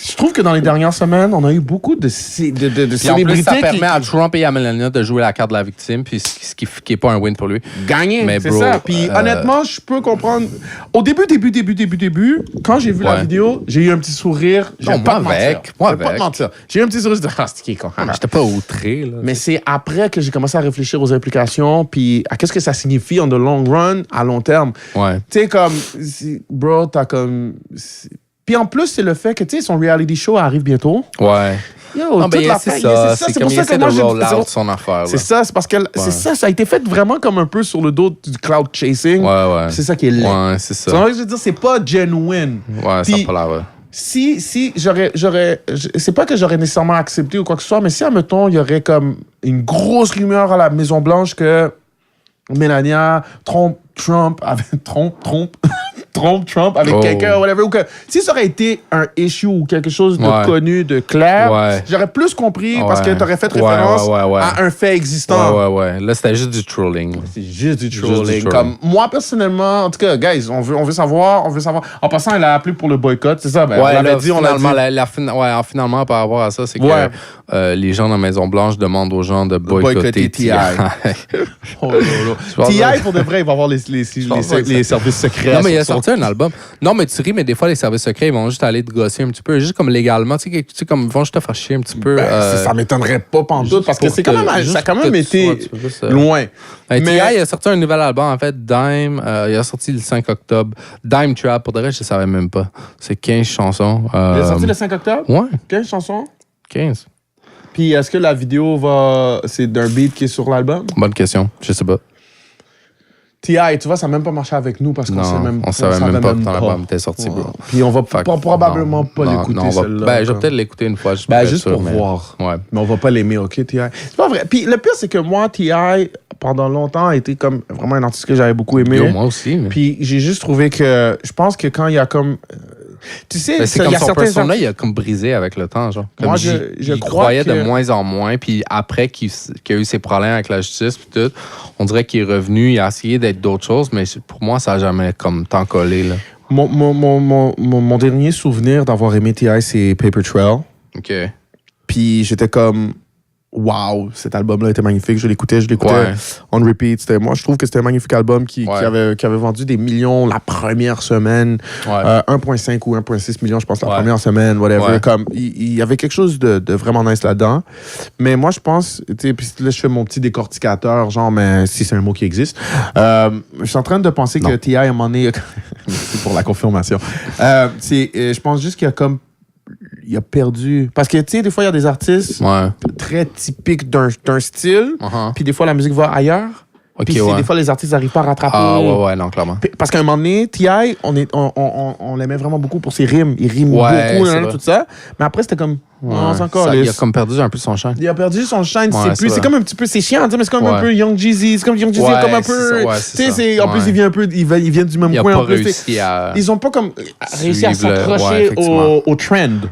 Speaker 1: Je trouve que dans les dernières semaines, on a eu beaucoup de célébrités.
Speaker 2: En plus, ça permet à Trump et à Melania de jouer la carte de la victime, puis ce qui n'est pas un win pour lui.
Speaker 1: Gagner, mais c'est ça. Puis honnêtement, je peux comprendre. Au début, quand j'ai vu la vidéo, j'ai eu un petit sourire. Je vais pas te mentir. J'ai eu un petit sourire. C'est qui est con.
Speaker 2: J'étais pas outré. Là,
Speaker 1: mais c'est après que j'ai commencé à réfléchir aux implications, puis à qu'est-ce que ça signifie en the long run, à long terme.
Speaker 2: Ouais.
Speaker 1: Tu sais, comme, bro, t'as comme. Puis en plus, c'est le fait que, tu sais, son reality show arrive bientôt.
Speaker 2: Ouais.
Speaker 1: Yo,
Speaker 2: non, c'est ça. C'est pour ça que moi, j'ai son affaire.
Speaker 1: C'est ça, c'est parce que ça a été fait vraiment comme un peu sur le dos du cloud chasing.
Speaker 2: Ouais.
Speaker 1: C'est ça qui est laid.
Speaker 2: Ouais, c'est ça.
Speaker 1: Je veux dire, c'est pas genuine.
Speaker 2: Ouais, ça n'a pas l'air, ouais.
Speaker 1: Si j'aurais. C'est pas que j'aurais nécessairement accepté ou quoi que ce soit, mais si, admettons, il y aurait comme une grosse rumeur à la Maison-Blanche que Melania trompe Trump avec quelqu'un, whatever, ou que si ça aurait été un issue ou quelque chose de connu, de clair, j'aurais plus compris parce que t'aurais fait référence à un fait existant.
Speaker 2: Ouais. Là, c'était juste du trolling.
Speaker 1: C'est juste du trolling. Comme moi, personnellement, en tout cas, guys, on veut savoir. En passant, elle a appelé pour le boycott, c'est ça? Ben,
Speaker 2: on l'a dit. Finalement, par rapport à ça, c'est que les gens dans la Maison-Blanche demandent aux gens de boycotter T.I.
Speaker 1: T.I., pour de vrai, il va avoir les services secrets.
Speaker 2: Non, mais il a sorti un album. Non, mais tu ris, mais des fois, les services secrets, ils vont juste aller te gosser un petit peu. Juste comme légalement, tu sais, comme ils vont juste te faire chier un petit peu.
Speaker 1: Ça m'étonnerait pas pantoute, parce que c'est quand même, ça a quand même été loin.
Speaker 2: Mais T.I. il a sorti un nouvel album, en fait, Dime. Il a sorti le 5 octobre. Dime Trap, pour de vrai, je ne savais même pas. C'est 15 chansons.
Speaker 1: Il a sorti le 5 octobre?
Speaker 2: Ouais.
Speaker 1: 15 chansons?
Speaker 2: 15.
Speaker 1: Puis est-ce que la vidéo c'est d'un beat qui est sur l'album?
Speaker 2: Bonne question, je sais pas.
Speaker 1: T.I., tu vois, ça n'a même pas marché avec nous parce qu'on savait même
Speaker 2: pas que ton album était sorti, bro.
Speaker 1: Puis on va probablement pas l'écouter, celle-là.
Speaker 2: Je vais peut-être l'écouter une fois.
Speaker 1: Juste pour voir.
Speaker 2: Ouais.
Speaker 1: Mais on va pas l'aimer, OK, T.I.? C'est pas vrai. Puis le pire, c'est que moi, T.I., pendant longtemps, a été comme vraiment un artiste que j'avais beaucoup aimé.
Speaker 2: Moi aussi. Mais...
Speaker 1: Puis j'ai juste trouvé que... Je pense que quand il y a comme... Tu sais,
Speaker 2: c'est comme son persona, il a comme brisé avec le temps, genre. Comme
Speaker 1: moi, je
Speaker 2: croyais de moins en moins, puis après qu'il a eu ses problèmes avec la justice, puis tout, on dirait qu'il est revenu, il a essayé d'être d'autres choses, mais pour moi, ça n'a jamais comme tant collé, là.
Speaker 1: Mon dernier souvenir d'avoir aimé T.I., c'est Paper Trail.
Speaker 2: OK.
Speaker 1: Puis j'étais comme... Wow, cet album-là était magnifique. Je l'écoutais on repeat. Moi, je trouve que c'était un magnifique album qui avait vendu des millions la première semaine. 1,5 ou 1,6 millions, je pense, la première semaine, whatever. Comme, il y avait quelque chose de vraiment nice là-dedans. Mais moi, je pense, tu sais, puis là, je fais mon petit décorticateur, genre, mais si c'est un mot qui existe. Je suis en train de penser que T.I. à un moment donné... Merci pour la confirmation. Je pense juste qu'il y a comme il a perdu. Parce que, tu sais, des fois, il y a des artistes très typiques d'un style, puis des fois, la musique va ailleurs. Puis des fois, les artistes n'arrivent pas à rattraper.
Speaker 2: Non, clairement.
Speaker 1: Parce qu'à un moment donné, T.I., on l'aimait vraiment beaucoup pour ses rimes. Il rime beaucoup, tout ça. Mais après, c'était comme...
Speaker 2: il a comme perdu un peu son shine.
Speaker 1: Il a perdu son shine. C'est comme un petit peu... C'est chiant, mais c'est comme un peu Young Jeezy. C'est comme Young Jeezy, comme un peu... Tu sais, en plus, il vient un peu... Il vient du même coin. Ils ont pas comme réussi à s'accrocher au trend.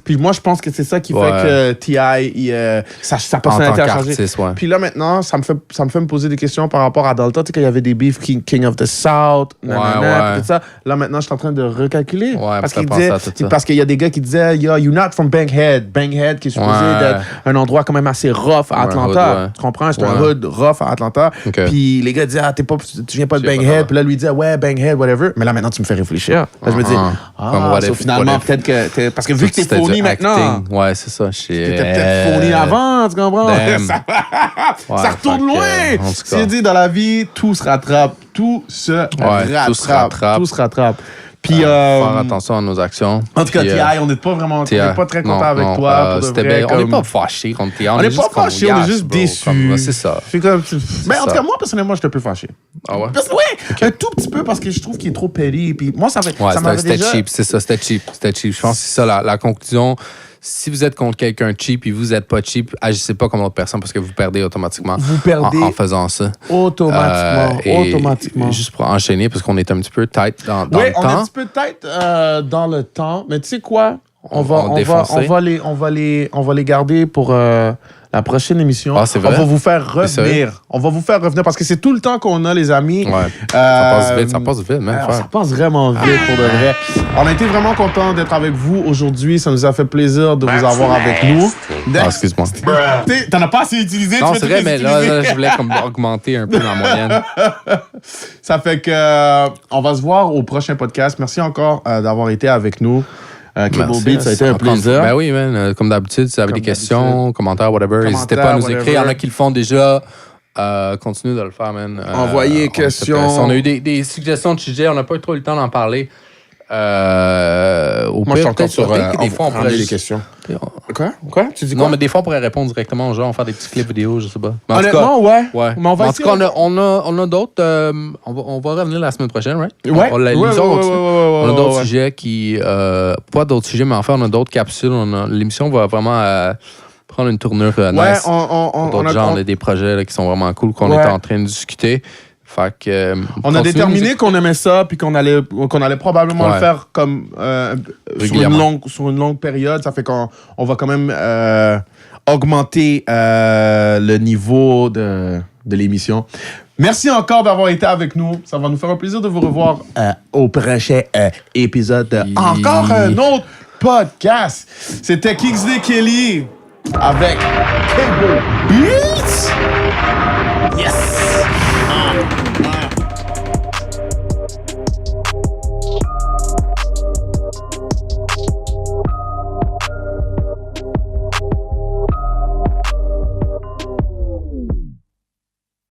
Speaker 1: Puis moi, je pense que c'est ça qui fait que T.I., sa personnalité a changé. Puis là, maintenant, ça me fait me poser des questions par rapport à dans le temps, tu sais, quand il y avait des beefs King of the South, tout ça. Là, maintenant, je suis en train de recalculer. Parce qu'il y a des gars qui disaient, yo, you're not from Bankhead. Bankhead, qui est supposé d'être un endroit quand même assez rough à Atlanta. Tu comprends? C'est un hood rough à Atlanta. Puis les gars disaient, tu viens pas de Bankhead. Puis là, lui disait, ouais, Bankhead, whatever. Mais là, maintenant, tu me fais réfléchir. Là, je me dis, finalement, peut-être que... Parce que vu que t'es phony maintenant...
Speaker 2: Ouais, c'est ça.
Speaker 1: T'étais peut-être phony avant, tu comprends? Ça retourne loin! C'est dit, dans la vie, tout se rattrape. Tout se rattrape. Puis,
Speaker 2: faire attention à nos actions.
Speaker 1: En tout cas, T.I., on n'est pas très content avec toi. Pour de vrai,
Speaker 2: on n'est pas fâchés contre T.I.
Speaker 1: On n'est pas fâchés, on est juste déçus.
Speaker 2: C'est ça.
Speaker 1: Mais en tout cas, moi, personnellement, j'étais un peu fâché.
Speaker 2: Ah ouais?
Speaker 1: Un tout petit peu parce que je trouve qu'il est trop petty. Puis moi,
Speaker 2: c'était cheap, c'est ça. C'était cheap. Je pense que c'est ça la conclusion. Si vous êtes contre quelqu'un cheap et vous n'êtes pas cheap, agissez pas comme l'autre personne parce que vous perdez automatiquement en faisant ça.
Speaker 1: Automatiquement.
Speaker 2: Juste pour enchaîner, parce qu'on est un petit peu tight dans le temps.
Speaker 1: Oui, on est un petit peu tight dans le temps. Mais tu sais quoi? On va les garder pour la prochaine émission.
Speaker 2: Ah, c'est vrai?
Speaker 1: On va vous faire revenir. Parce que c'est tout le temps qu'on a, les amis.
Speaker 2: Ouais. Ça passe vite, même.
Speaker 1: Ça passe vraiment vite pour de vrai. On a été vraiment contents d'être avec vous aujourd'hui. Ça nous a fait plaisir de vous avoir avec nous.
Speaker 2: Excuse-moi.
Speaker 1: T'en as pas assez utilisé.
Speaker 2: Non, c'est vrai, mais là, je voulais comme augmenter un peu ma moyenne.
Speaker 1: Ça fait que on va se voir au prochain podcast. Merci encore d'avoir été avec nous. Cable Beat, ça a été un plaisir.
Speaker 2: Ben oui, man. Comme d'habitude, si vous avez des questions, commentaires, whatever, n'hésitez pas à nous écrire. Il y en a qui le font déjà. Continuez de le faire, man.
Speaker 1: Envoyez questions.
Speaker 2: On a eu des suggestions de sujets. On n'a pas eu trop eu le temps d'en parler.
Speaker 1: Moi, je suis encore sur
Speaker 2: des fois, on pourrait
Speaker 1: les questions. Quoi? Tu dis quoi?
Speaker 2: Non, mais des fois, on pourrait répondre directement aux gens, faire des petits clips vidéo, je sais pas. Mais
Speaker 1: honnêtement, ouais.
Speaker 2: Mais en tout cas, on a d'autres... on va revenir la semaine prochaine, right?
Speaker 1: Ouais.
Speaker 2: On a d'autres sujets qui... pas d'autres sujets, mais en fait, on a d'autres capsules. L'émission va vraiment... prendre une tournure nice. D'autres genres, des projets là, qui sont vraiment cool qu'on est en train de discuter. Fait que,
Speaker 1: on a déterminé qu'on aimait ça puis qu'on allait probablement le faire comme sur une longue période. Ça fait qu'on va quand même augmenter le niveau de l'émission. Merci encore d'avoir été avec nous. Ça va nous faire un plaisir de vous revoir au prochain épisode. Encore un autre podcast. C'était Kingsley Kelly avec Cable Beats. Yes!